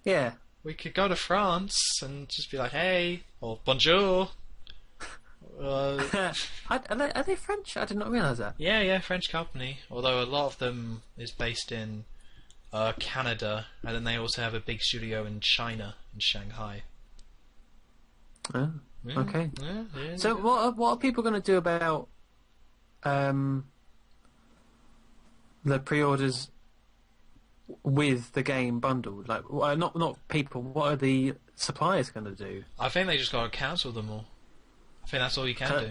Yeah. we could go to France and just be like, hey, or bonjour. Are they French? I did not realise that. Yeah, French company. Although a lot of them is based in Canada, and then they also have a big studio in China, in Shanghai. Oh, Yeah, okay. yeah, So what are people going to do about the pre-orders with the game bundled? Like, not people. What are the suppliers going to do? I think they just got to cancel them all. I think that's all you can do.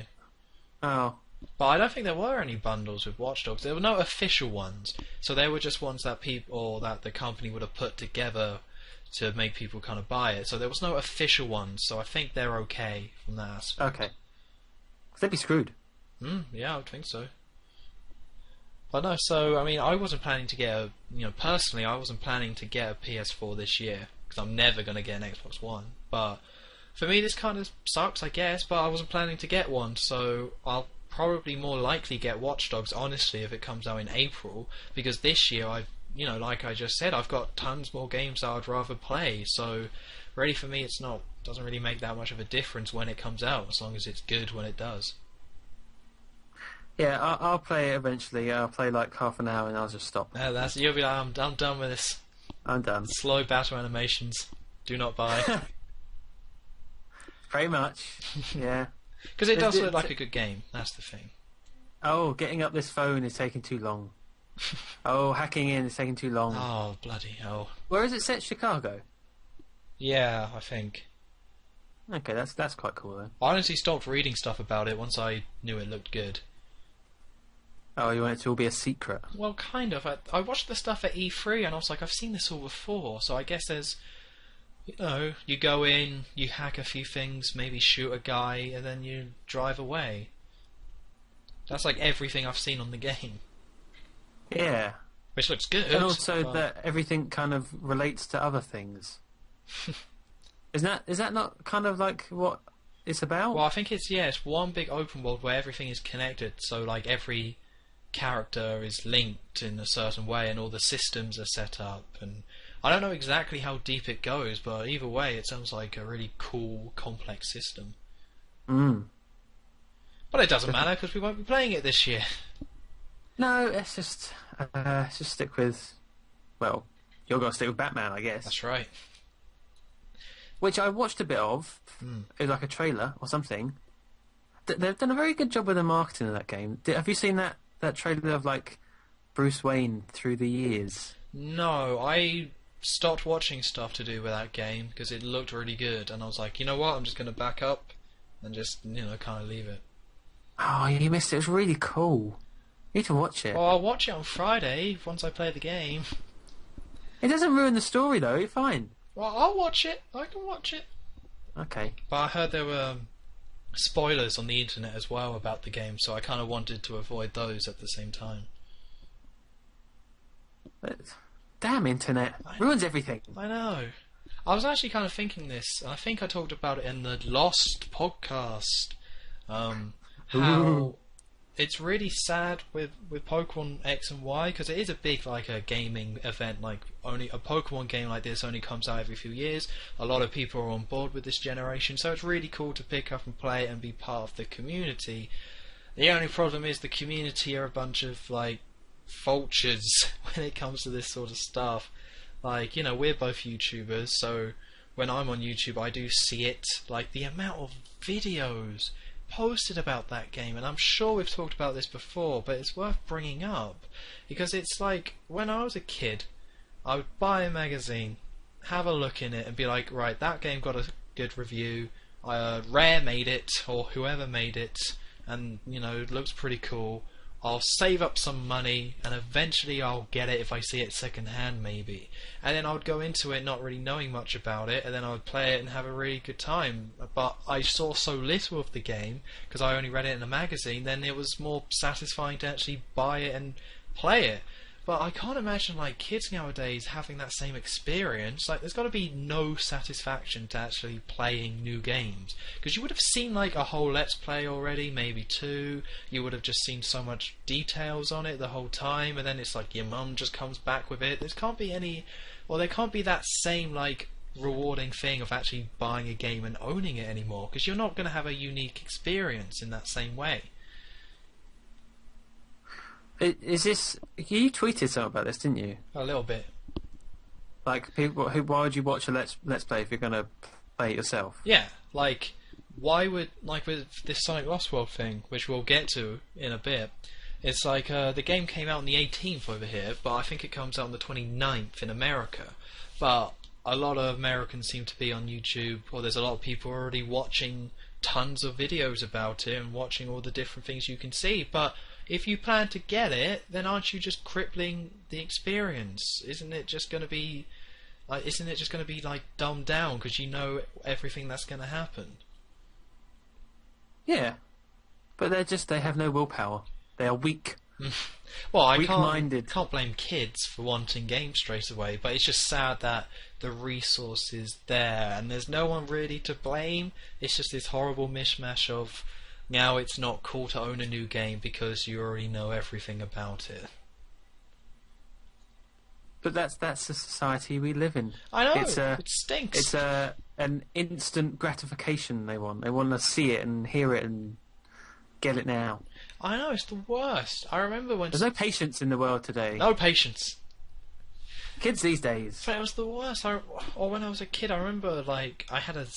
Oh, But I don't think there were any bundles with Watch Dogs. There were no official ones, so they were just ones that that the company would have put together to make people kind of buy it. So there was no official ones. So I think they're okay from that aspect. okay. They'd be screwed. Yeah, I would think so. But no, so I mean, I wasn't planning to get personally, I wasn't planning to get a PS4 this year because I'm never going to get an Xbox One. But for me, this kind of sucks, I guess. But I wasn't planning to get one, so I'll probably more likely get Watch Dogs, honestly, if it comes out in April, because this year like I just said, I've got tons more games that I'd rather play, so really for me doesn't really make that much of a difference when it comes out, as long as it's good when it does. Yeah, I'll play it eventually. I'll play like half an hour and I'll just stop. You'll be like, I'm done with this. I'm done. Slow battle animations. Do not buy. Pretty much, yeah. Because it does look like a good game, that's the thing. Oh, getting up this phone is taking too long. Oh, hacking in is taking too long. Oh, bloody hell. Where is it set? Chicago? Yeah, I think. Okay, that's quite cool then. I honestly stopped reading stuff about it once I knew it looked good. Oh, you want it to all be a secret? Well, kind of. I watched the stuff at E3 and I was like, I've seen this all before, so I guess there's... you go in, you hack a few things, maybe shoot a guy, and then you drive away. That's like everything I've seen on the game. Yeah. Which looks good. And also but... that everything kind of relates to other things. Is that not kind of like what it's about? Well, I think it's one big open world where everything is connected, so like every character is linked in a certain way and all the systems are set up, and I don't know exactly how deep it goes, but either way it sounds like a really cool, complex system. But it doesn't matter because we won't be playing it this year. No, it's just stick with, well, you're going to stick with Batman, I guess. That's right. Which I watched a bit of. It was like a trailer or something. They've done a very good job with the marketing of that game. Have you seen that trailer of like Bruce Wayne through the years? No, I stopped watching stuff to do with that game because it looked really good, and I was like, you know what, I'm just going to back up and just kind of leave it. Oh, you missed it. It was really cool. You need to watch it. Well, I'll watch it on Friday once I play the game. It doesn't ruin the story though. You're fine. Well, I'll watch it. I can watch it. Okay. But I heard there were spoilers on the internet as well about the game, so I kind of wanted to avoid those at the same time. Damn internet. Ruins everything. I know. I was actually kind of thinking this, and I think I talked about it in the Lost podcast. How it's really sad with Pokemon X and Y, because it is a big a gaming event. Like, only a Pokemon game like this only comes out every few years. A lot of people are on board with this generation, so it's really cool to pick up and play it and be part of the community. The only problem is the community are a bunch of vultures when it comes to this sort of stuff. We're both YouTubers, so when I'm on YouTube I do see it, the amount of videos posted about that game, and I'm sure we've talked about this before, but it's worth bringing up because it's when I was a kid, I would buy a magazine, have a look in it, and be like, right, that game got a good review, Rare made it, or whoever made it, and it looks pretty cool. I'll save up some money, and eventually I'll get it if I see it second hand, maybe. And then I would go into it not really knowing much about it, and then I would play it and have a really good time. But I saw so little of the game, because I only read it in a magazine, then it was more satisfying to actually buy it and play it. But I can't imagine like kids nowadays having that same experience. Like, there's got to be no satisfaction to actually playing new games, because you would have seen like a whole Let's Play already, maybe two. You would have just seen so much details on it the whole time, and then it's like your mum just comes back with it. There can't be any, well, there can't be that same like rewarding thing of actually buying a game and owning it anymore, because you're not going to have a unique experience in that same way. Is this? You tweeted something about this, didn't you? A little bit. Like, people, why would you watch a let's play if you're going to play it yourself? Yeah, like, why would, like with this Sonic Lost World thing, which we'll get to in a bit, it's like the game came out on the 18th over here, but I think it comes out on the 29th in America. But a lot of Americans seem to be on YouTube, or there's a lot of people already watching tons of videos about it and watching all the different things you can see. But if you plan to get it, then aren't you just crippling the experience? Isn't it just going to be like dumbed down because you know everything that's going to happen? Yeah, but they have no willpower. They are weak. Well, I Weak-minded. can't blame kids for wanting games straight away, but it's just sad that the resource is there and there's no one really to blame. It's just this horrible mishmash of, now it's not cool to own a new game because you already know everything about it. But that's the society we live in. I know, it stinks. It's an instant gratification they want. They want to see it and hear it and get it now. I know, it's the worst. I remember when... There's no patience in the world today. No patience. Kids these days. But it was the worst. Or when I was a kid, I remember, like, I had a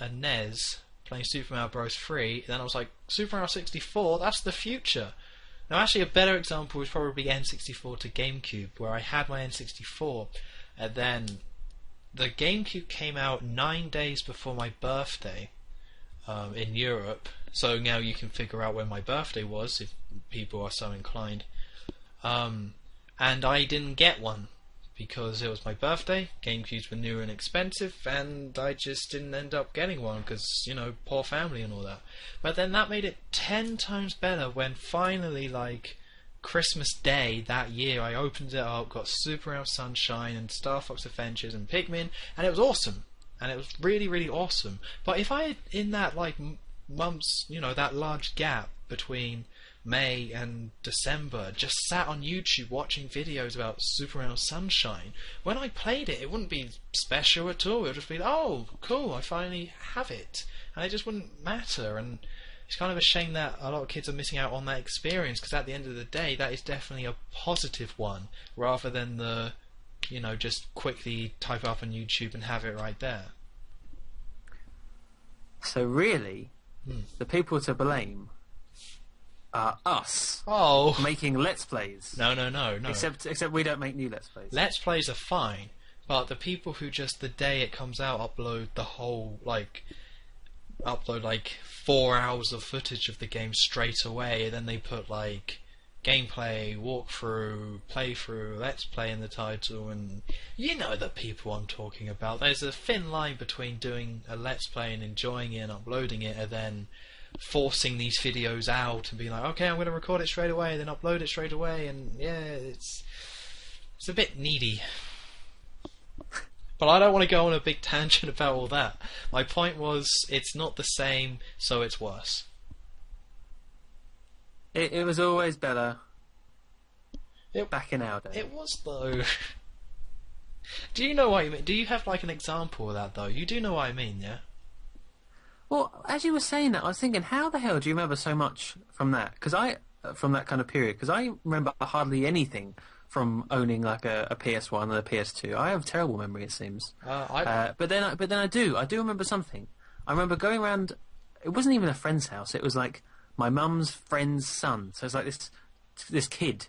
NES playing Super Mario Bros. 3, and then I was like, Super Mario 64, that's the future. Now, actually, a better example was probably N64 to GameCube, where I had my N64, and then the GameCube came out 9 days before my birthday in Europe. So now you can figure out when my birthday was, if people are so inclined. And I didn't get one, because it was my birthday, GameCubes were new and expensive, and I just didn't end up getting one, because, you know, poor family and all that. But then that made it 10 times better when finally, like, Christmas Day that year, I opened it up, got Super Mario Sunshine and Star Fox Adventures and Pikmin, and it was awesome. And it was really, really awesome. But if I had, in that, like, months, you know, that large gap between May and December, just sat on YouTube watching videos about Super Mario Sunshine, when I played it, it wouldn't be special at all. It would just be, oh, cool, I finally have it. And it just wouldn't matter. And it's kind of a shame that a lot of kids are missing out on that experience, because at the end of the day, that is definitely a positive one, rather than the, you know, just quickly type up on YouTube and have it right there. So really, the people to blame are us. Oh, making Let's Plays. No. Except we don't make new Let's Plays. Let's Plays are fine, but the people who just the day it comes out upload 4 hours of footage of the game straight away, and then they put like gameplay, walkthrough, playthrough, Let's Play in the title, and you know the people I'm talking about. There's a thin line between doing a Let's Play and enjoying it and uploading it, and then forcing these videos out and being like, okay, I'm going to record it straight away, then upload it straight away, and yeah, it's a bit needy. But I don't want to go on a big tangent about all that. My point was, it's not the same, so it's worse. It was always better back in our day. It was, though. Do you know what I mean? Do you have like an example of that, though? You do know what I mean, yeah? Well, as you were saying that, I was thinking, how the hell do you remember so much from that? From that kind of period? Because I remember hardly anything from owning like a PS1 and a PS2. I have terrible memory, it seems. But then I do remember something. I remember going around. It wasn't even a friend's house. It was like my mum's friend's son. So it's like this kid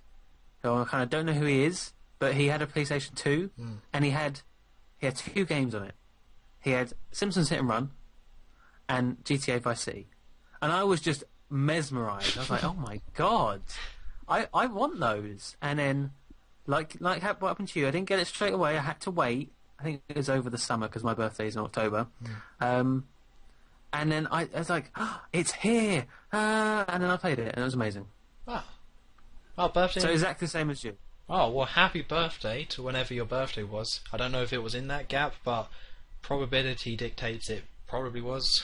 who I kind of don't know who he is, but he had a PlayStation 2, and he had 2 games on it. He had Simpsons Hit and Run and GTA Vice City, and I was just mesmerised. I was like, oh my god, I want those. And then, like what happened to you? I didn't get it straight away. I had to wait. I think it was over the summer because my birthday is in October. And then I was like, oh, it's here! And then I played it, and it was amazing. Ah. Oh, birthday. So exactly the same as you. Oh, well, happy birthday to whenever your birthday was. I don't know if it was in that gap, but probability dictates it probably was.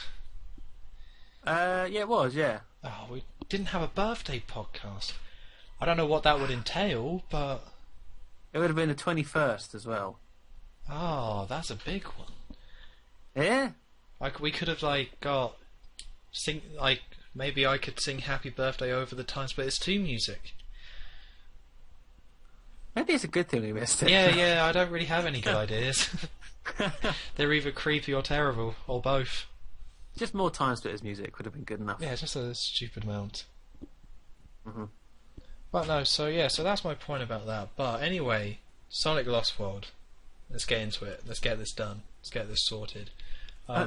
Yeah, it was, yeah. Oh, we didn't have a birthday podcast. I don't know what that would entail, but... It would have been the 21st as well. Oh, that's a big one. Yeah? Like, we could have, maybe I could sing Happy Birthday over the Time Splitters 2 music. Maybe it's a good thing we missed it. Yeah, I don't really have any good ideas. They're either creepy or terrible, or both. Just more Time Splitters music would have been good enough. Yeah, just a stupid amount. Mm-hmm. But no, so that's my point about that. But anyway, Sonic Lost World. Let's get into it. Let's get this done. Let's get this sorted. I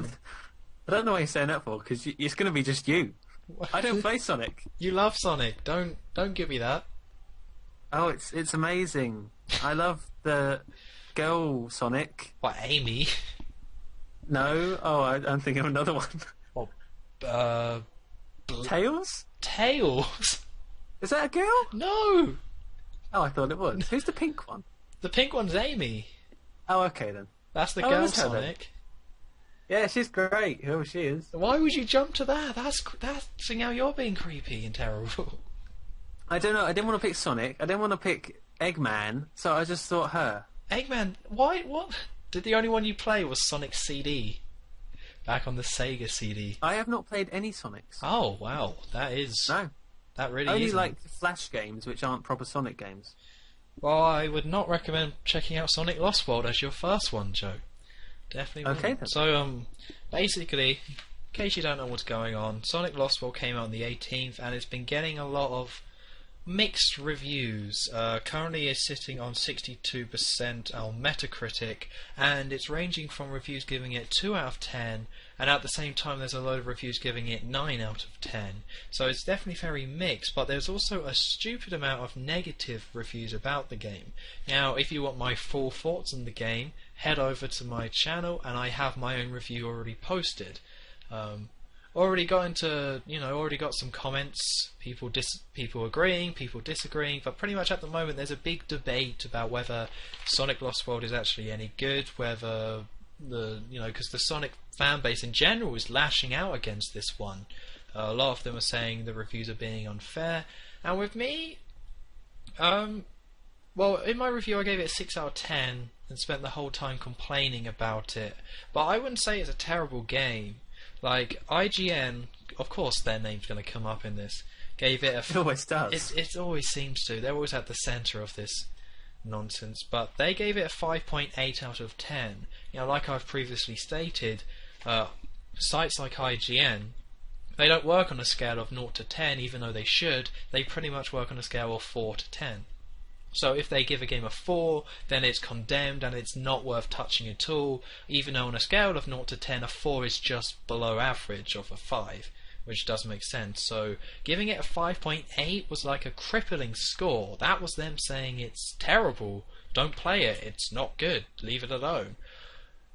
don't know what you're saying that for, because it's going to be just you. I don't play Sonic. You love Sonic. Don't give me that. Oh, it's amazing. I love the girl Sonic. What, Amy? No. Oh, I'm thinking of another one. What? Tails? Tails? Is that a girl? No. Oh, I thought it was. Who's the pink one? The pink one's Amy. Oh, okay then. That's the Oh, girl that's her then. Sonic. Yeah, she's great. Whoever she is. Why would you jump to that? That's seeing how you're being creepy and terrible. I don't know. I didn't want to pick Sonic. I didn't want to pick Eggman, so I just thought her. Eggman, why? What? Did the only one you play was Sonic CD? Back on the Sega CD. I have not played any Sonics. Oh wow, that is. No. That really Only is. like Flash games, which aren't proper Sonic games. Well, I would not recommend checking out Sonic Lost World as your first one, Joe. Definitely wouldn't. Okay then. So, basically, in case you don't know what's going on, Sonic Lost World came out on the 18th, and it's been getting a lot of mixed reviews. Currently it's sitting on 62% on Metacritic, and it's ranging from reviews giving it 2 out of 10, and at the same time there's a load of reviews giving it 9 out of 10. So it's definitely very mixed, but there's also a stupid amount of negative reviews about the game. Now, if you want my full thoughts on the game, head over to my channel, and I have my own review already posted. Already got some comments, people agreeing, people disagreeing, but pretty much at the moment there's a big debate about whether Sonic Lost World is actually any good, whether because the Sonic fan base in general is lashing out against this one. A lot of them are saying the reviews are being unfair, and with me, well, in my review I gave it a 6 out of 10 and spent the whole time complaining about it, but I wouldn't say it's a terrible game. Like, IGN, of course their name's going to come up in this, gave it a... It always does. It always seems to. They're always at the centre of this nonsense. But they gave it a 5.8 out of 10. You know, like I've previously stated, sites like IGN, they don't work on a scale of 0 to 10, even though they should. They pretty much work on a scale of 4 to 10. So if they give a game a 4, then it's condemned and it's not worth touching at all, even though on a scale of 0 to 10, a 4 is just below average of a 5, which doesn't make sense. So giving it a 5.8 was like a crippling score. That was them saying it's terrible, don't play it, it's not good, leave it alone.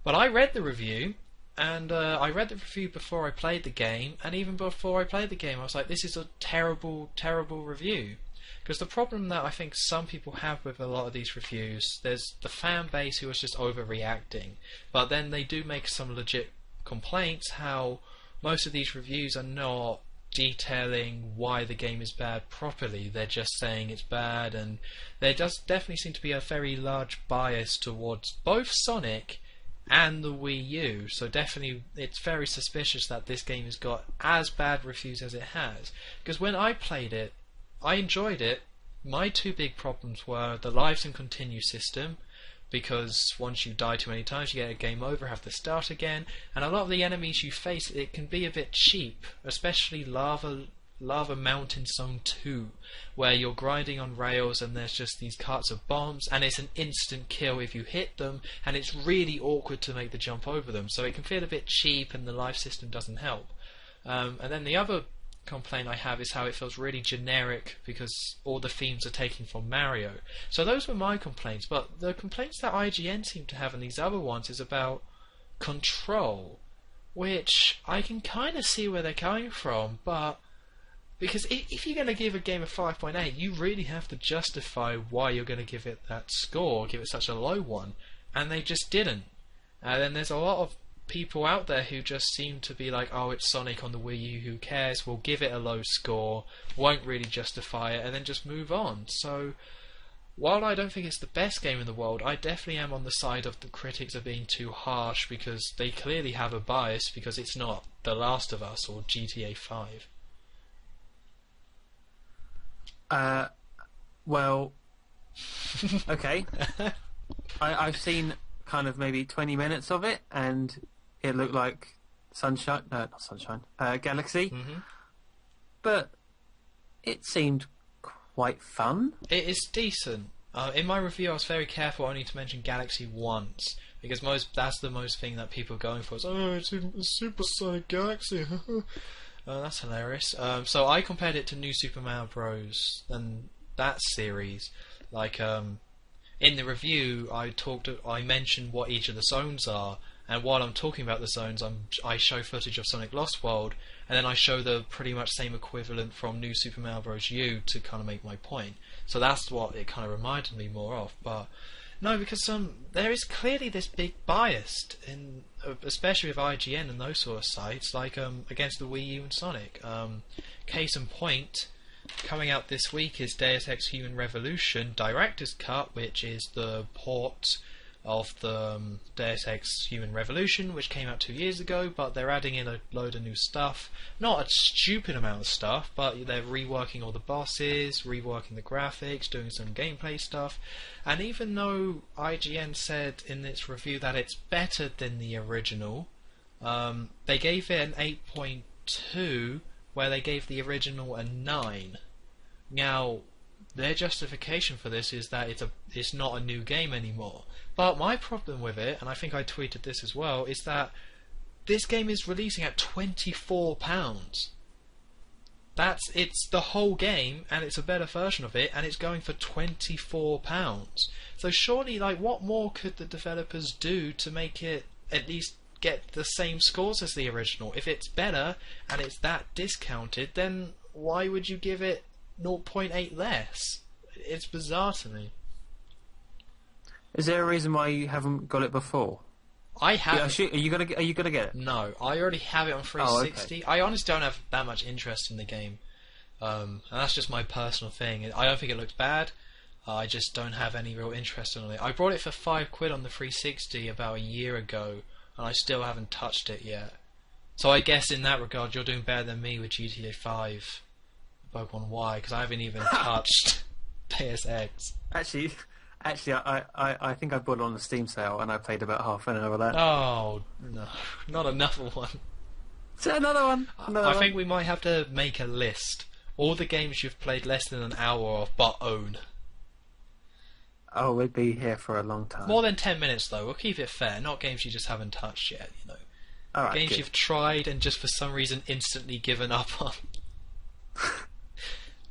But I read the review, and I read the review before I played the game, and even before I played the game I was like, this is a terrible, terrible review. Because the problem that I think some people have with a lot of these reviews, there's the fan base who is just overreacting, but then they do make some legit complaints how most of these reviews are not detailing why the game is bad properly. They're just saying it's bad, and there does definitely seem to be a very large bias towards both Sonic and the Wii U, so definitely it's very suspicious that this game has got as bad reviews as it has. Because when I played it, I enjoyed it. My two big problems were the lives and continue system, because once you die too many times you get a game over, have to start again, and a lot of the enemies you face, it can be a bit cheap, especially Lava Mountain Zone 2, where you're grinding on rails and there's just these carts of bombs and it's an instant kill if you hit them, and it's really awkward to make the jump over them, so it can feel a bit cheap and the life system doesn't help. And then the other complaint I have is how it feels really generic because all the themes are taken from Mario. So those were my complaints, but the complaints that IGN seem to have and these other ones is about control, which I can kind of see where they're coming from, but because if you're going to give a game a 5.8, you really have to justify why you're going to give it that score, give it such a low one, and they just didn't. And then there's a lot of people out there who just seem to be like, oh, it's Sonic on the Wii U, who cares, we'll give it a low score, won't really justify it, and then just move on. So, while I don't think it's the best game in the world, I definitely am on the side of the critics are being too harsh, because they clearly have a bias, because it's not The Last of Us or GTA 5. Well, okay. I've seen kind of maybe 20 minutes of it, and it looked like Sunshine, not Sunshine, Galaxy. Mm-hmm. But it seemed quite fun. It is decent. In my review, I was very careful only to mention Galaxy once, because that's the most thing that people are going for. It's, oh, it's Super Sonic Galaxy. That's hilarious. So I compared it to New Super Mario Bros. And that series. Like, in the review, I mentioned what each of the zones are, and while I'm talking about the zones, I show footage of Sonic Lost World, and then I show the pretty much same equivalent from New Super Mario Bros. U to kind of make my point. So that's what it kind of reminded me more of. But no, because there is clearly this big bias in, especially with IGN and those sort of sites, like against the Wii U and Sonic. Case in point, coming out this week is Deus Ex Human Revolution Director's Cut, which is the port of the Deus Ex Human Revolution, which came out 2 years ago, but they're adding in a load of new stuff. Not a stupid amount of stuff, but they're reworking all the bosses, reworking the graphics, doing some gameplay stuff. And even though IGN said in its review that it's better than the original, they gave it an 8.2, where they gave the original a 9. Now, their justification for this is that it's not a new game anymore. But my problem with it, and I think I tweeted this as well, is that this game is releasing at £24. It's the whole game, and it's a better version of it, and it's going for £24. So surely, like, what more could the developers do to make it at least get the same scores as the original? If it's better and it's that discounted, then why would you give it 0.8 less? It's bizarre to me. Is there a reason why you haven't got it before? I have. Are you gonna get it? No, I already have it on 360. Oh, okay. I honestly don't have that much interest in the game, and that's just my personal thing. I don't think it looks bad. I just don't have any real interest in it. I bought it for £5 on the 360 about a year ago, and I still haven't touched it yet. So I guess in that regard, you're doing better than me with GTA 5, Pokemon Y, because I haven't even touched Deus Ex. Actually, I think I bought it on the Steam sale, and I played about half an hour of that. Oh no, not another one. So another one. I think we might have to make a list. All the games you've played less than an hour of, but own. Oh, we'd be here for a long time. More than 10 minutes, though. We'll keep it fair. Not games you just haven't touched yet, you know. All right, games good. you've tried and just for some reason instantly given up on.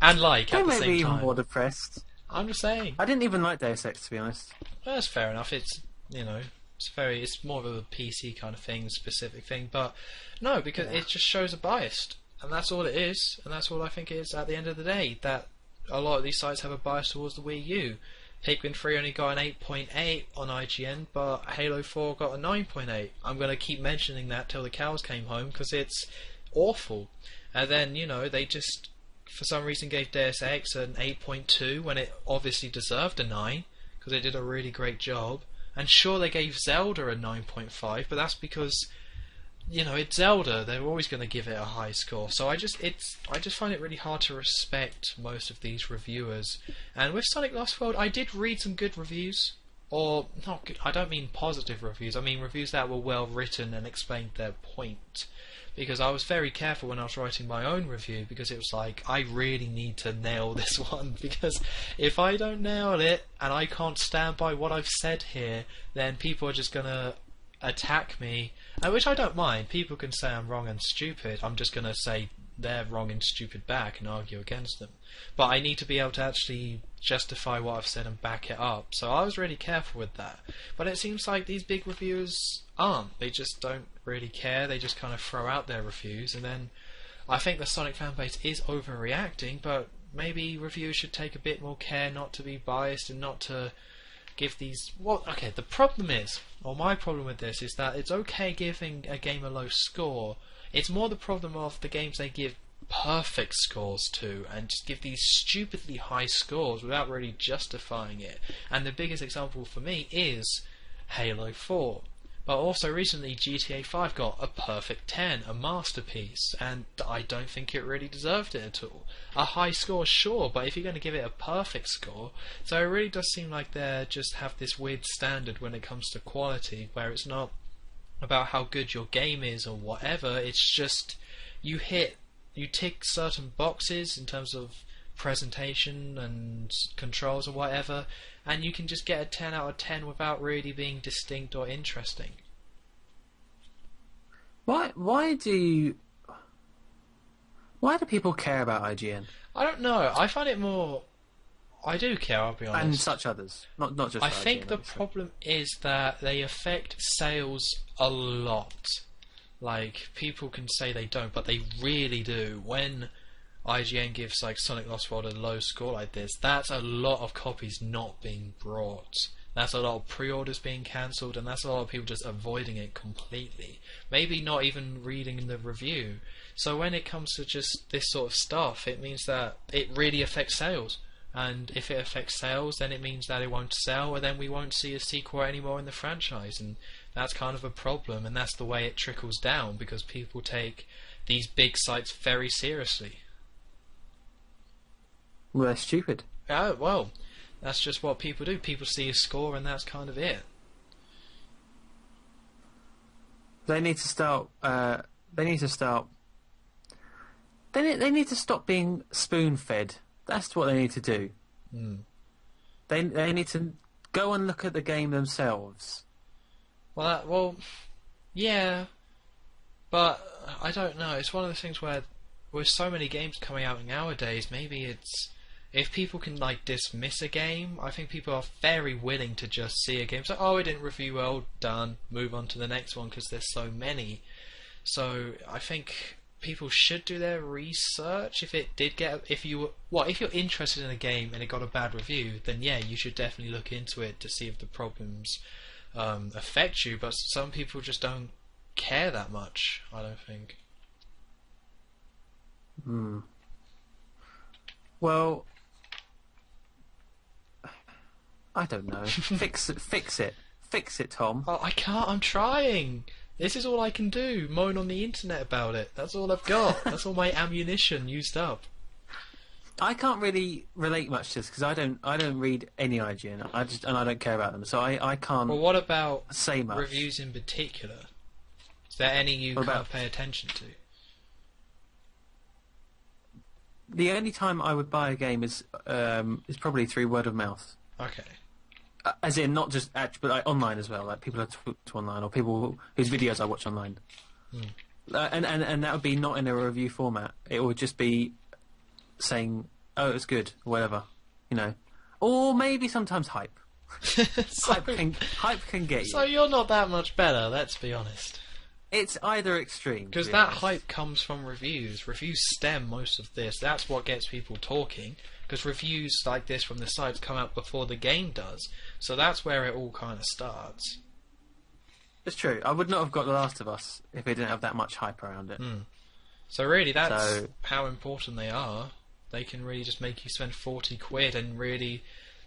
And like Don't at the make same me time. even more depressed. I'm just saying. I didn't even like Deus Ex, to be honest. Well, that's fair enough. It's, you know, it's more of a PC kind of thing, specific thing. But no, because it just shows a bias, and that's all it is, and that's all I think it is at the end of the day. That a lot of these sites have a bias towards the Wii U. Pikmin 3 only got an 8.8 on IGN, but Halo 4 got a 9.8. I'm going to keep mentioning that till the cows came home, because it's awful. And then, you know, they just, for some reason, gave Deus Ex an 8.2 when it obviously deserved a 9, because it did a really great job. And sure, they gave Zelda a 9.5, but that's because, you know, it's Zelda. They're always going to give it a high score. So I just find it really hard to respect most of these reviewers. And with Sonic Lost World, I did read some good reviews, or not good. I don't mean positive reviews. I mean reviews that were well written and explained their point. Because I was very careful when I was writing my own review, because it was like, I really need to nail this one, because if I don't nail it and I can't stand by what I've said here, then people are just gonna attack me, which I don't mind. People can say I'm wrong and stupid. I'm just gonna say they're wrong and stupid back and argue against them. But I need to be able to actually justify what I've said and back it up. So I was really careful with that. But it seems like these big reviewers aren't. They just don't really care. They just kind of throw out their reviews, and then I think the Sonic fanbase is overreacting, but maybe reviewers should take a bit more care not to be biased and not to give these... Well, okay, the problem is, or my problem with this, is that it's okay giving a game a low score. It's more the problem of the games they give perfect scores to, and just give these stupidly high scores without really justifying it. And the biggest example for me is Halo 4. But also recently GTA 5 got a perfect 10, a masterpiece, and I don't think it really deserved it at all. A high score, sure, but if you're going to give it a perfect score, so it really does seem like they just have this weird standard when it comes to quality, where it's not about how good your game is or whatever, it's just you tick certain boxes in terms of presentation and controls or whatever, and you can just get a 10 out of 10 without really being distinct or interesting. Why do people care about IGN? I don't know. I find it more... I do care, I'll be honest. And such others. Not just I IGN, think the obviously. problem is that they affect sales a lot. Like, people can say they don't, but they really do. When IGN gives like Sonic Lost World a low score like this, that's a lot of copies not being brought. That's a lot of pre-orders being cancelled, and that's a lot of people just avoiding it completely. Maybe not even reading the review. So when it comes to just this sort of stuff, it means that it really affects sales. And if it affects sales, then it means that it won't sell, and then we won't see a sequel anymore in the franchise. And that's kind of a problem, and that's the way it trickles down, because people take these big sites very seriously. Well, they're stupid. Oh, well, that's just what people do. People see a score, and that's kind of it. They need to start. They need to start. They need to stop being spoon-fed. That's what they need to do. Mm. They need to go and look at the game themselves. Well, yeah, but I don't know. It's one of the things where, with so many games coming out nowadays, maybe it's... If people can like dismiss a game, I think people are very willing to just see a game. So, oh, it didn't review well, done, move on to the next one, because there's so many. So I think people should do their research. If it did get, if you're interested in a game and it got a bad review, then yeah, you should definitely look into it to see if the problems affect you. But some people just don't care that much, I don't think. Well, I don't know. Fix it, Tom. Oh, I can't. I'm trying. This is all I can do. Moan on the internet about it. That's all I've got. That's all my ammunition used up. I can't really relate much to this because I don't read any IGN. I don't care about them, so I can't. Well, what about say much. Reviews in particular? Is there any you can't pay attention to? The only time I would buy a game is probably through word of mouth. Okay. As in, not just but like online as well. Like people I talk to online, or people whose videos I watch online. And that would be not in a review format. It would just be saying, "Oh, it's good," or whatever, you know. Or maybe sometimes hype. Hype can get you. So you're not that much better. Let's be honest. It's either extreme. Because that hype comes from reviews. Reviews stem most of this. That's what gets people talking. Because reviews like this from the sites come out before the game does. So that's where it all kind of starts. It's true. I would not have got The Last of Us if it didn't have that much hype around it. So really, that's how important they are. They can really just make you spend 40 quid and really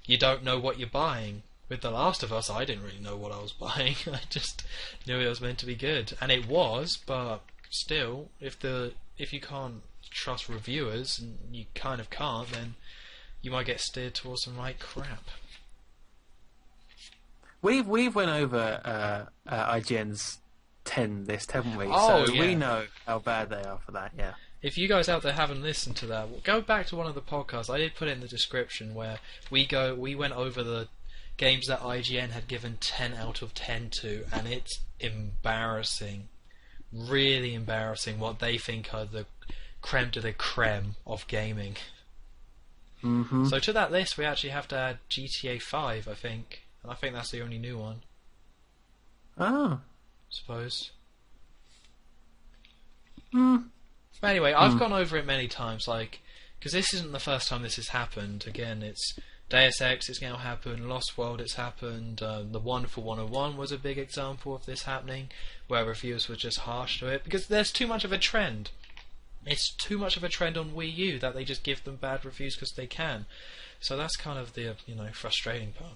you don't know what you're buying. With The Last of Us, I didn't really know what I was buying. I just knew it was meant to be good, and it was. But still, if you can't trust reviewers, and you kind of can't, then you might get steered towards some right crap. We've went over IGN's 10 list, haven't we? Oh, so yeah. we know how bad they are for that. Yeah. If you guys out there haven't listened to that, go back to one of the podcasts. I did put it in the description where we went over the games that IGN had given 10 out of 10 to, and it's embarrassing, really embarrassing what they think are the creme de la creme of gaming. Mm-hmm. So to that list, we actually have to add GTA 5, I think. And I think that's the only new one. Oh. Suppose. Mm. But anyway, I've gone over it many times, like, because this isn't the first time this has happened. Again, it's Deus Ex, it's now happened, Lost World, it's happened, The Wonderful 101 was a big example of this happening, where reviewers were just harsh to it, because there's too much of a trend. It's too much of a trend on Wii U that they just give them bad reviews because they can. So that's kind of the, frustrating part.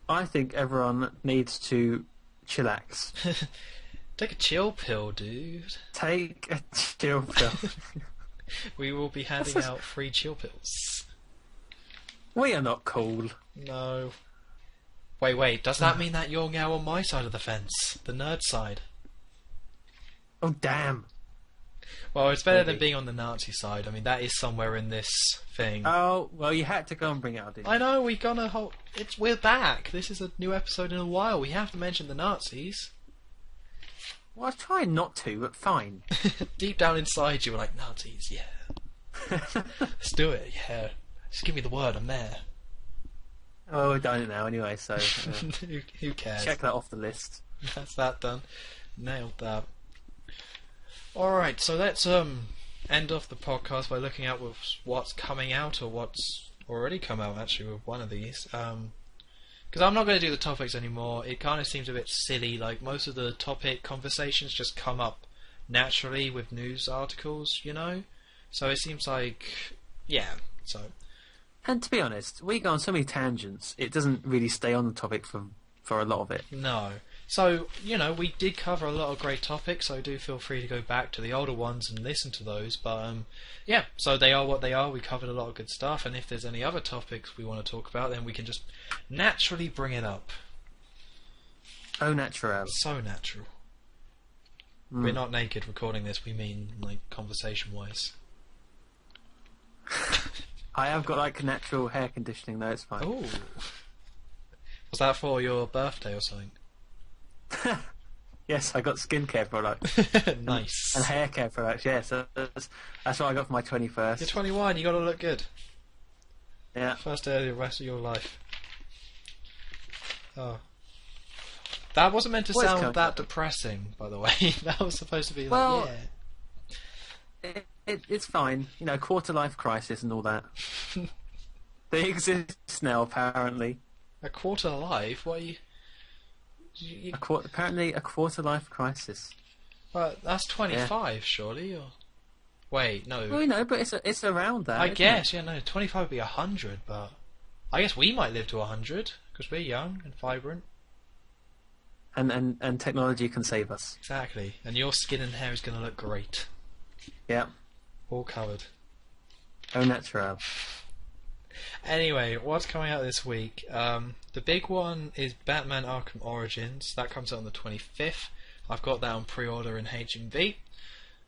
I think everyone needs to chillax. Take a chill pill, dude. Take a chill pill. We will be handing out free chill pills. We are not cool. No. Wait, does that mean that you're now on my side of the fence? The nerd side? Oh, damn. Well, it's better than being on the Nazi side. I mean, that is somewhere in this thing. Oh, well, you had to go and bring it out, didn't you? I know, we're back. This is a new episode in a while. We have to mention the Nazis. Well, I was trying not to, but fine. Deep down inside you were like, Nazis, yeah. Let's do it, yeah. Just give me the word, I'm there. Oh, we've done it now anyway, so... Who cares? Check that off the list. That's that done. Nailed that. Alright, so let's end off the podcast by looking at what's coming out, or what's already come out, actually, with one of these. Because I'm not going to do the topics anymore. It kind of seems a bit silly. Like, most of the topic conversations just come up naturally with news articles, So it seems like... Yeah, so... And to be honest, we go on so many tangents, it doesn't really stay on the topic for a lot of it. No. So, we did cover a lot of great topics, so do feel free to go back to the older ones and listen to those. But, yeah, so they are what they are. We covered a lot of good stuff, and if there's any other topics we want to talk about, then we can just naturally bring it up. Oh, natural. So natural. We're not naked recording this, we mean, like, conversation-wise. I have got, like, natural hair conditioning, though, it's fine. Ooh. Was that for your birthday or something? Yes, I got skincare products. Nice. And hair care products, yeah, so that's what I got for my 21st. You're 21, you gotta look good. Yeah. First day of the rest of your life. Oh. That wasn't meant to sound that depressing, by the way. That was supposed to be like, well, yeah. It's fine. Quarter life crisis and all that. They exist now, apparently. A quarter life? What are you... Apparently a quarter life crisis. But that's 25, surely, or... Wait, no. Well, but it's around that. I guess, 25 would be 100, but... I guess we might live to 100, because we're young and vibrant. And technology can save us. Exactly. And your skin and hair is going to look great. Yeah. All covered. Au natural. Anyway, what's coming out this week? The big one is Batman Arkham Origins. That comes out on the 25th. I've got that on pre-order in HMV.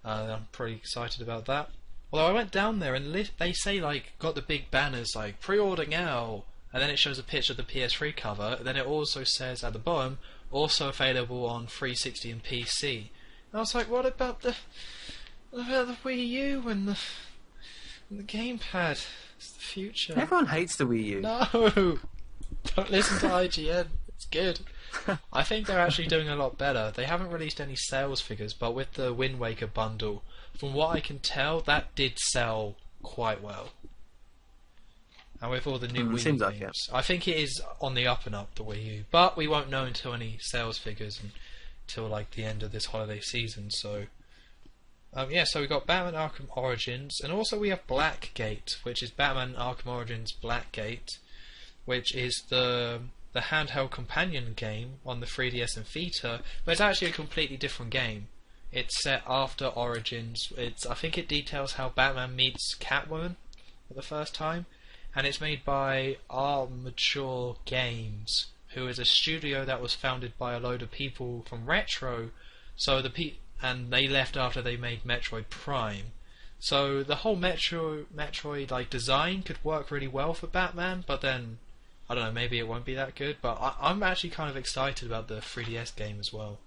I'm pretty excited about that. Although I went down there and they say, like, got the big banners like, pre-order now, and then it shows a picture of the PS3 cover, and then it also says at the bottom, also available on 360 and PC. And I was like, what about the Wii U and the gamepad? It's the future. Everyone hates the Wii U. No! Don't listen to IGN. It's good. I think they're actually doing a lot better. They haven't released any sales figures, but with the Wind Waker bundle, from what I can tell, that did sell quite well. And with all the new Wii games, like it. I think it is on the up and up, the Wii U. But we won't know until any sales figures until like the end of this holiday season. So, so we got Batman Arkham Origins, and also we have Blackgate, which is Batman Arkham Origins Blackgate, which is the handheld companion game on the 3DS and Vita, but it's actually a completely different game. It's set after Origins. I think it details how Batman meets Catwoman for the first time, and it's made by Armature Games, who is a studio that was founded by a load of people from Retro. And they left after they made Metroid Prime. So the whole Metroid like design could work really well for Batman, but then I don't know, maybe it won't be that good. But I'm actually kind of excited about the 3DS game as well.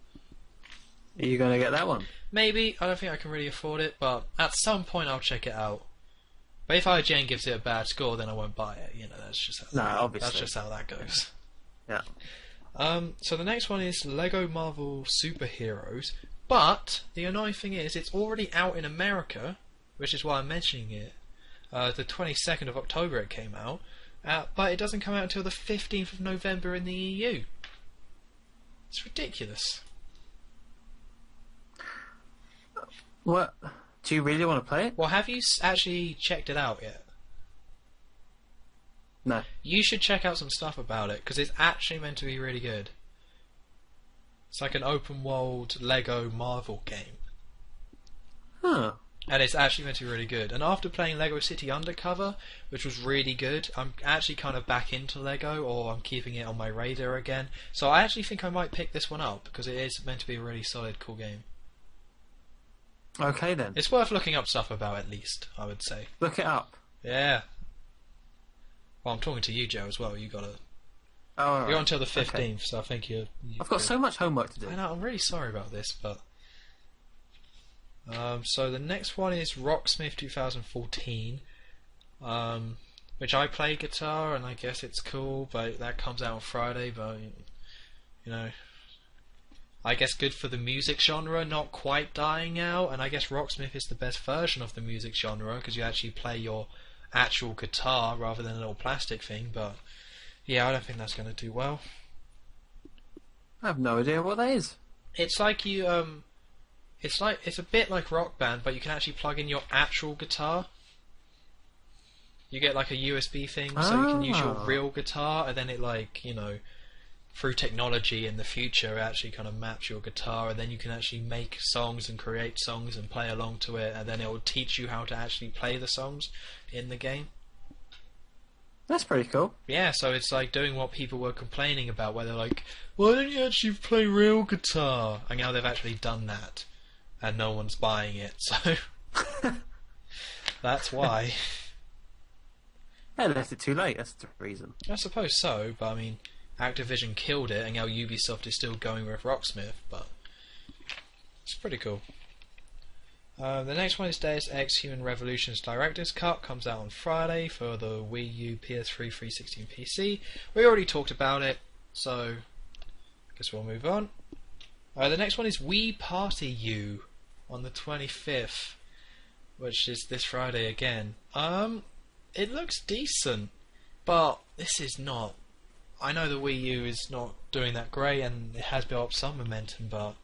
Are you going to get that one? Maybe. I don't think I can really afford it, but at some point I'll check it out. But if IGN gives it a bad score, then I won't buy it. You know, that's just obviously. That's just how that goes. Yeah. So the next one is Lego Marvel Superheroes, but the annoying thing is it's already out in America, which is why I'm mentioning it. The 22nd of October it came out, but it doesn't come out until the 15th of November in the EU. It's ridiculous. What? Do you really want to play it? Well, have you actually checked it out yet? No. You should check out some stuff about it, because it's actually meant to be really good. It's like an open world Lego Marvel game. Huh. And it's actually meant to be really good. And after playing Lego City Undercover, which was really good, I'm actually kind of back into Lego, or I'm keeping it on my radar again. So I actually think I might pick this one up, because it is meant to be a really solid, cool game. Okay then. It's worth looking up stuff about, at least, I would say. Look it up. Yeah. Well, I'm talking to you, Joe, as well. You gotta. Oh, You're right. until the 15th, Okay. so I think you're. I've got so much homework to do. I know. I'm really sorry about this, but. So the next one is Rocksmith 2014, which I play guitar, and I guess it's cool, but that comes out on Friday. But you know, I guess good for the music genre, not quite dying out, and I guess Rocksmith is the best version of the music genre because you actually play your actual guitar rather than a little plastic thing. But yeah, I don't think that's going to do well. I have no idea what that is. It's like you it's a bit like Rock Band, but you can actually plug in your actual guitar. You get like a USB thing, so you can use your real guitar, and then it, like, you know, through technology in the future, it actually kind of maps your guitar, and then you can actually make songs and create songs and play along to it, and then it will teach you how to actually play the songs in the game. That's pretty cool. Yeah, so it's like doing what people were complaining about, where they're like, why don't you actually play real guitar? And now they've actually done that, and no one's buying it, so that's why. They left it too late, that's the reason. I suppose so, but I mean, Activision killed it, and now Ubisoft is still going with Rocksmith, but it's pretty cool. The next one is Deus Ex Human Revolution's Director's Cut, comes out on Friday for the Wii U, PS3, 360 and PC. We already talked about it, so I guess we'll move on. The next one is Wii Party U on the 25th, which is this Friday again. It looks decent, but this is not. I know the Wii U is not doing that great, and it has built up some momentum, but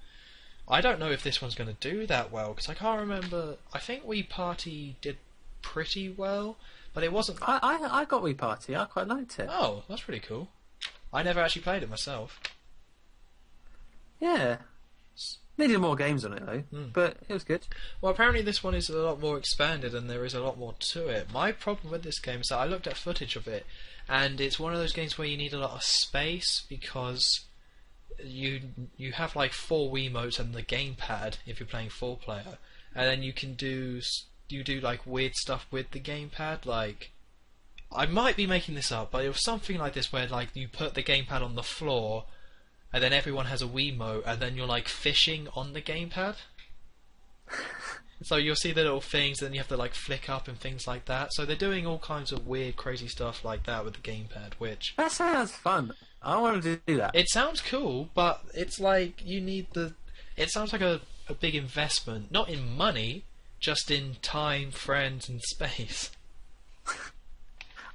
I don't know if this one's going to do that well, because I can't remember. I think Wii Party did pretty well, but it wasn't. I got Wii Party, I quite liked it. Oh, that's pretty cool. I never actually played it myself. Yeah. Needed more games on it though, but it was good. Well, apparently this one is a lot more expanded and there is a lot more to it. My problem with this game is that I looked at footage of it, and it's one of those games where you need a lot of space because you have like 4 Wiimotes and the gamepad if you're playing 4-player, and then you do like weird stuff with the gamepad. Like, I might be making this up, but it was something like this where like you put the gamepad on the floor, and then everyone has a Wiimote, and then you're like fishing on the gamepad. So you'll see the little things, and then you have to like flick up and things like that. So they're doing all kinds of weird, crazy stuff like that with the gamepad, which... That sounds fun. I want to do that. It sounds cool, but it's like you need the... It sounds like a big investment, not in money, just in time, friends, and space.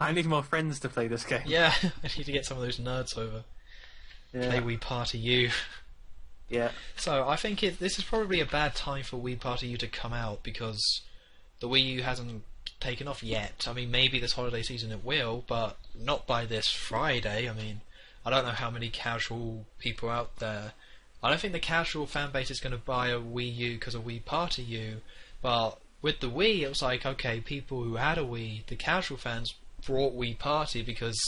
I need more friends to play this game. Yeah, I need to get some of those nerds over. Yeah. Play Wii Party U. Yeah. So I think this is probably a bad time for Wii Party U to come out, because the Wii U hasn't taken off yet. I mean, maybe this holiday season it will, but not by this Friday. I mean, I don't know how many casual people out there. I don't think the casual fan base is going to buy a Wii U because of Wii Party U, but with the Wii it was like, okay, people who had a Wii, the casual fans brought Wii Party because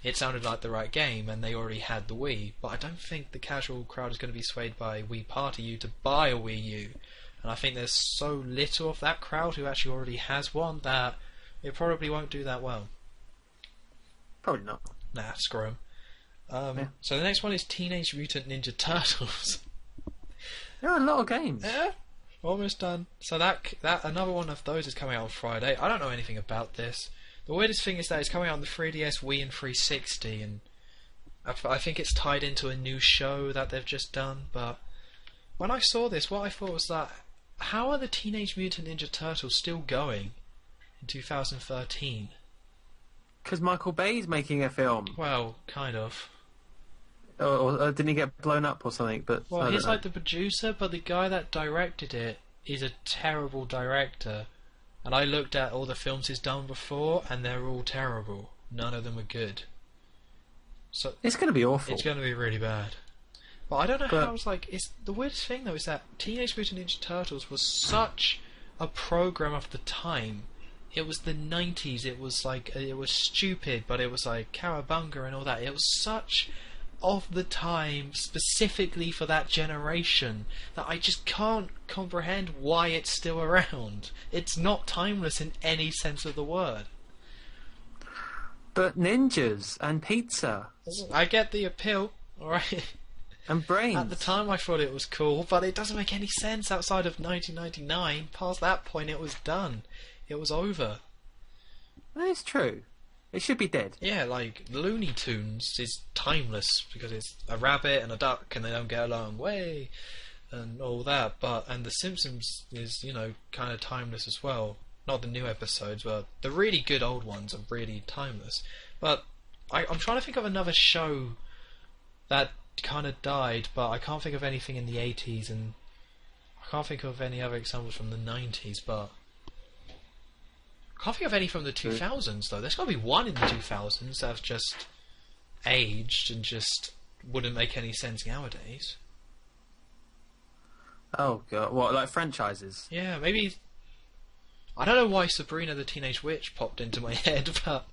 it sounded like the right game and they already had the Wii. But I don't think the casual crowd is going to be swayed by Wii Party U to buy a Wii U, and I think there's so little of that crowd who actually already has one that it probably won't do that well. Probably not. Nah, screw 'em. Yeah. So the next one is Teenage Mutant Ninja Turtles. There are a lot of games. Yeah, Almost done. So that another one of those is coming out on Friday. I don't know anything about this. The weirdest thing is that it's coming out on the 3DS, Wii, and 360, and I think it's tied into a new show that they've just done. But when I saw this, what I thought was that, how are the Teenage Mutant Ninja Turtles still going in 2013? Because Michael Bay's making a film. Well, kind of. Or didn't he get blown up or something? But Well, he's like the producer, but the guy that directed it is a terrible director. And I looked at all the films he's done before, and they're all terrible. None of them are good. So it's going to be awful. It's going to be really bad. But I don't know how it's like. It's the weirdest thing though is that Teenage Mutant Ninja Turtles was such a program of the time. It was the 90s. It was like it was stupid, but it was like Cowabunga and all that. It was such of the time, specifically for that generation, that I just can't comprehend why it's still around. It's not timeless in any sense of the word. But ninjas and pizza. I get the appeal, alright. And brains. At the time I thought it was cool, but it doesn't make any sense outside of 1999. Past that point it was done. It was over. That is true. It should be dead. Yeah, like Looney Tunes is timeless because it's a rabbit and a duck and they don't get along, way, and all that. And The Simpsons is, kind of timeless as well. Not the new episodes, but the really good old ones are really timeless. But I'm trying to think of another show that kind of died, but I can't think of anything in the 80s, and I can't think of any other examples from the 90s, but I can't think of any from the 2000s though. There's got to be one in the 2000s that's just aged and just wouldn't make any sense nowadays. Oh god, what, like franchises? Yeah, maybe. I don't know why Sabrina the Teenage Witch popped into my head, but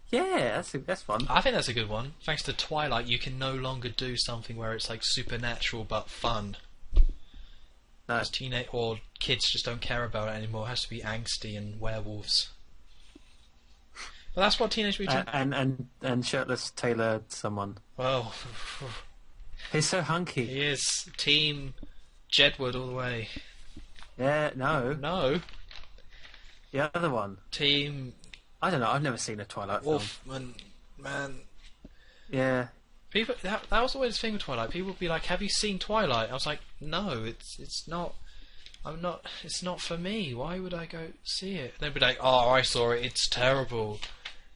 yeah, that's fun. I think that's a good one. Thanks to Twilight, you can no longer do something where it's like supernatural but fun. No. As or kids just don't care about it anymore. It has to be angsty and werewolves. But that's what Teenage Mutant and shirtless Taylor someone. Well, he's so hunky. He is Team Jedward all the way. Yeah, No. The other one. Team. I don't know. I've never seen a Twilight film. Wolfman, man. Yeah. People, that was the weirdest thing with Twilight. People would be like, "Have you seen Twilight?" I was like, "No, it's not. I'm not. It's not for me. Why would I go see it?" They'd be like, "Oh, I saw it. It's terrible."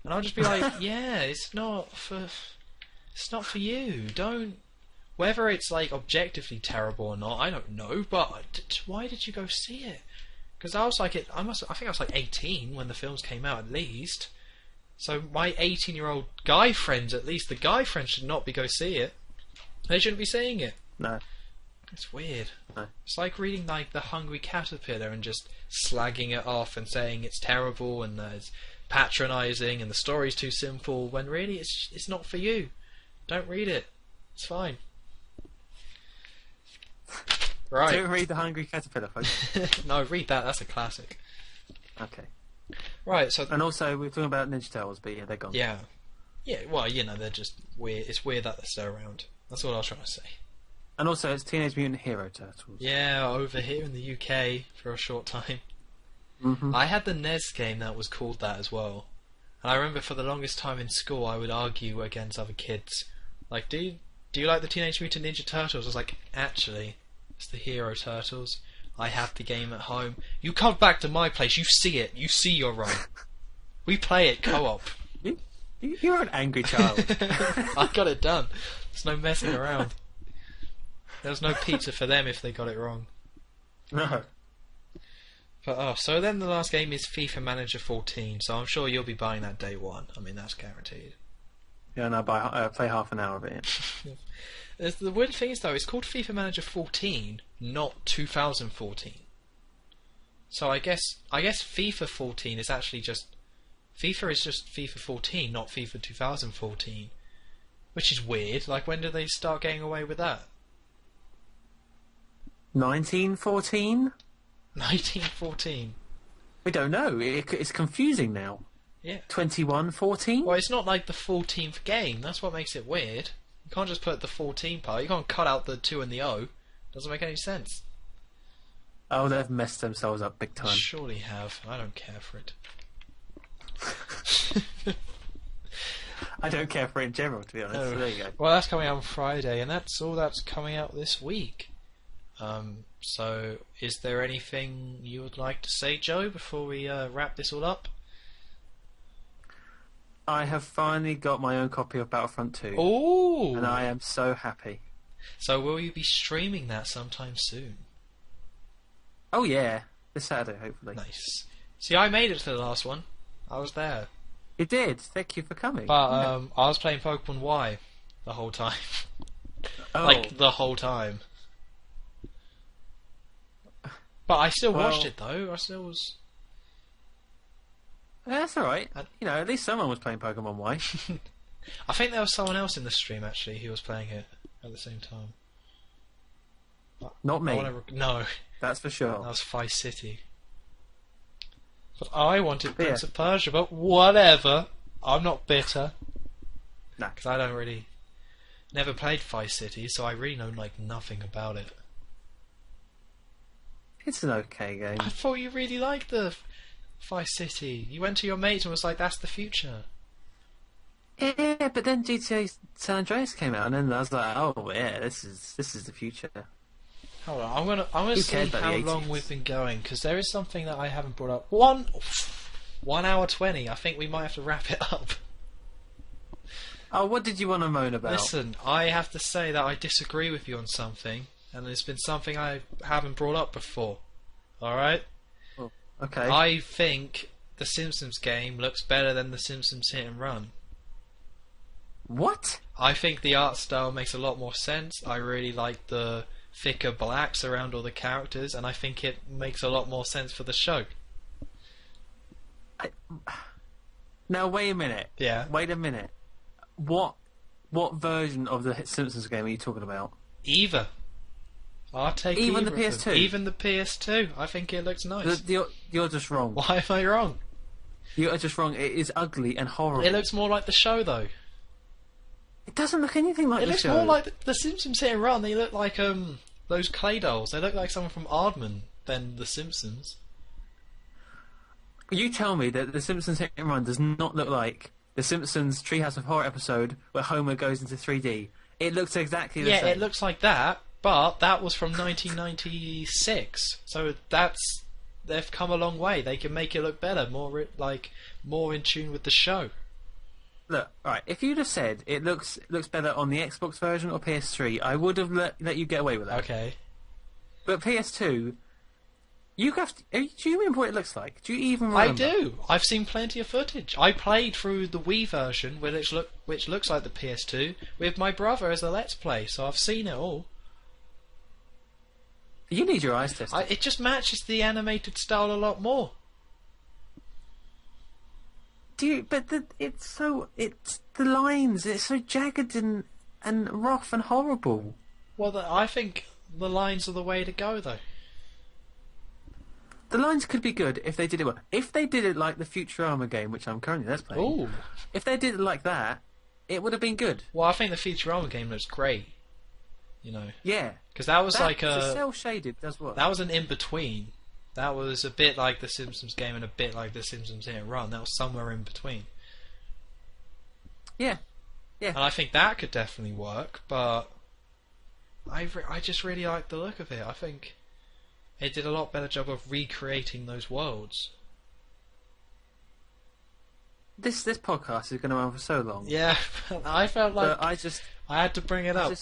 And I'd just be like, "Yeah, it's not for you. Don't. Whether it's like objectively terrible or not, I don't know. But why did you go see it?" Because I was like, I think I was like 18 when the films came out, at least. So my 18-year-old guy friends, at least the guy friends, should not be go see it. They shouldn't be seeing it. No. It's weird. No. It's like reading like The Hungry Caterpillar and just slagging it off and saying it's terrible and it's patronising and the story's too simple, when really it's not for you. Don't read it. It's fine. Right. Don't read The Hungry Caterpillar, folks. No, read that. That's a classic. Okay. Right, so... And also, we're talking about Ninja Turtles, but yeah, they're gone. Yeah. Yeah, well, they're just weird. It's weird that they're still around. That's what I was trying to say. And also, it's Teenage Mutant Hero Turtles. Yeah, over here in the UK for a short time. Mm-hmm. I had the NES game that was called that as well. And I remember for the longest time in school, I would argue against other kids. Like, do you like the Teenage Mutant Ninja Turtles? I was like, actually, it's the Hero Turtles. I have the game at home. You come back to my place, you see it. You see you're wrong. We play it co-op. You're an angry child. I got it done. There's no messing around. There was no pizza for them if they got it wrong. No. But so then the last game is FIFA Manager 14, so I'm sure you'll be buying that day one. I mean, that's guaranteed. Yeah, and I play half an hour of it. The weird thing is, though, it's called FIFA Manager 14, not 2014. So I guess FIFA 14 is actually just... FIFA is just FIFA 14, not FIFA 2014. Which is weird. Like, when did they start getting away with that? 1914? 1914. We don't know. It's confusing now. Yeah. 2114? Well, it's not like the 14th game. That's what makes it weird. You can't just put the 14 part. You can't cut out the 2 and the O. Doesn't make any sense. Oh, they've messed themselves up big They time. surely have. I don't care for it. I don't care for it in general, to be honest. So there you go. Well, that's coming out on Friday, and that's all that's coming out this week. So, is there anything you would like to say, Joe, before we wrap this all up? I have finally got my own copy of Battlefront 2. Ooh! And I am so happy. So, will you be streaming that sometime soon? Oh yeah, this Saturday, hopefully. Nice. See, I made it to the last one. I was there. You did. Thank you for coming. But I was playing Pokemon Y the whole time. Oh. Like, the whole time. But I still watched it, though. I still was... That's alright. You know, at least someone was playing Pokemon Y. I think there was someone else in the stream, actually, who was playing it at the same time. Not me. No, That's for sure. that was Vice City. But I wanted But Prince of Persia, but whatever. I'm not bitter. No. Because I don't really... Never played Vice City, so I really know, like, nothing about it. It's an okay game. I thought you really liked the Vice City. You went to your mates and was like, that's the future. Yeah, but then GTA San Andreas came out, and then I was like, oh yeah, this is the future. Hold on, I'm gonna Who see cares about how the long 80s? we've been going, because there is something that I haven't brought up. 1 hour 20. I think we might have to wrap it up. Oh, what did you want to moan about? Listen, I have to say that I disagree with you on something, and it's been something I haven't brought up before. Alright? Oh, okay. I think the Simpsons game looks better than the Simpsons Hit and Run. What? I think the art style makes a lot more sense. I really like the thicker blacks around all the characters, and I think it makes a lot more sense for the show. Now wait a minute. Yeah. Wait a minute. What version of the Simpsons game are you talking about? Either. I'll take Even either the of them. PS2? Even the PS2. I think it looks nice. You're just wrong. Why am I wrong? You're just wrong. It is ugly and horrible. It looks more like the show, though. It doesn't look anything like It the looks show. more like the Simpsons Hit and Run. They look like those clay dolls. They look like someone from Aardman than the Simpsons. You tell me that the Simpsons Hit and Run does not look like the Simpsons Treehouse of Horror episode where Homer goes into 3D. It looks exactly the same. Yeah, it looks like that, but that was from 1996. So they've come a long way. They can make it look better, more in tune with the show. Look, alright, if you'd have said it looks better on the Xbox version or PS3, I would have let you get away with that. Okay. But PS2, do you remember what it looks like? Do you even remember? I do. I've seen plenty of footage. I played through the Wii version, which looks like the PS2, with my brother as a Let's Play, so I've seen it all. You need your eyes tested. It just matches the animated style a lot more. But it's the lines. It's so jagged and rough and horrible. Well, I think the lines are the way to go, though. The lines could be good if they did it well. If they did it like the Futurama game, which I'm currently let's playing. Ooh. If they did it like that, it would have been good. Well, I think the Futurama game looks great. You know. Yeah. Because that was like the cell shaded does work. That was an in between. That was a bit like the Simpsons game and a bit like the Simpsons Hit and Run. That was somewhere in between. Yeah. And I think that could definitely work, but I just really like the look of it. I think it did a lot better job of recreating those worlds. This podcast is going to run for so long. Yeah, I felt like But I had to bring it up.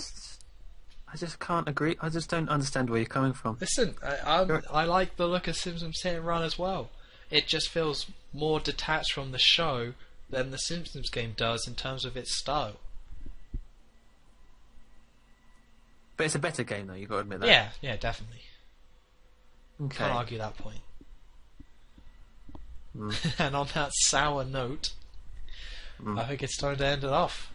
I just can't agree. I just don't understand where you're coming from. Listen, I like the look of Simpsons Hit and Run as well. It just feels more detached from the show than the Simpsons game does in terms of its style. But it's a better game, though. You've got to admit that. Yeah, definitely. Okay. Can't argue that point. Mm. And on that sour note, I think it's time to end it off.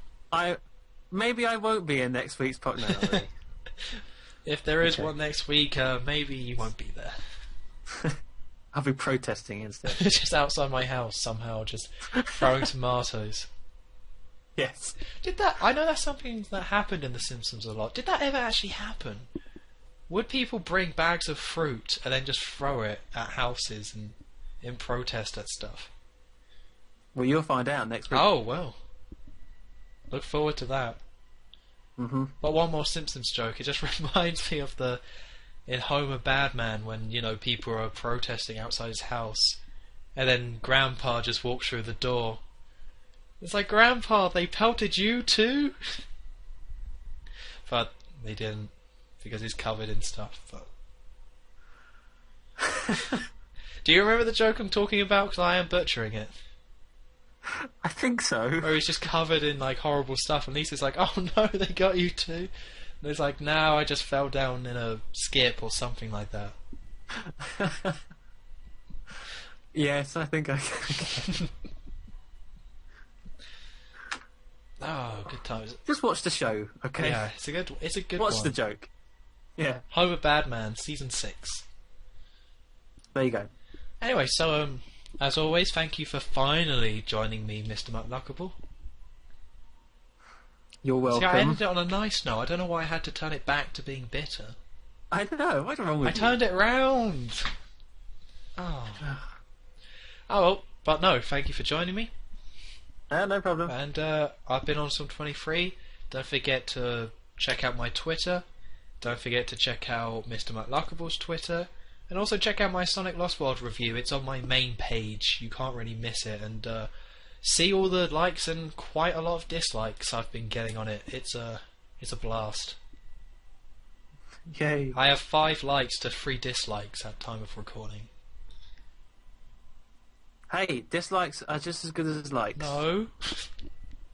Maybe I won't be in next week's podcast. No, really. If there is one next week, maybe you won't be there. I'll be protesting instead. Just outside my house somehow, just throwing tomatoes. Yes. I know that's something that happened in The Simpsons a lot. Did that ever actually happen? would people bring bags of fruit and then just throw it at houses and in protest at stuff? Well, you'll find out next week. Oh, well. Look forward to that. Mm-hmm. But one more Simpsons joke. It just reminds me of in Homer Badman when, people are protesting outside his house and then Grandpa just walks through the door. It's like, Grandpa, they pelted you too? But they didn't, because he's covered in stuff. But do you remember the joke I'm talking about? Because I am butchering it. I think so. Where he's just covered in like horrible stuff, and Lisa's like, "Oh no, they got you too." And he's like, "No, I just fell down in a skip or something like that." Yes, I think I can. Oh, good times. Just watch the show, okay? Yeah, it's a good Watch one. the joke. Yeah. Homer Badman, season 6. There you go. Anyway, so as always, thank you for finally joining me, Mr. McLuckable. You're welcome. See, I ended it on a nice note. I don't know why I had to turn it back to being bitter. I don't know. What's wrong with I you? turned it round. Oh. Oh well, but no, thank you for joining me. No problem. And I've been on some 23. Don't forget to check out my Twitter. Don't forget to check out Mr. McLuckable's Twitter. And also check out my Sonic Lost World review. It's on my main page. You can't really miss it. And see all the likes and quite a lot of dislikes I've been getting on it. It's a blast. Yay. I have 5 likes to 3 dislikes at time of recording. Hey, dislikes are just as good as likes. No.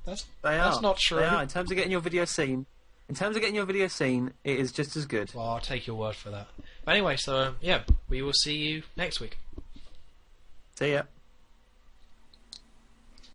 That's That's not true. They are. In terms of getting your video seen, it is just as good. Well, I'll take your word for that. But anyway, so yeah, we will see you next week. See ya.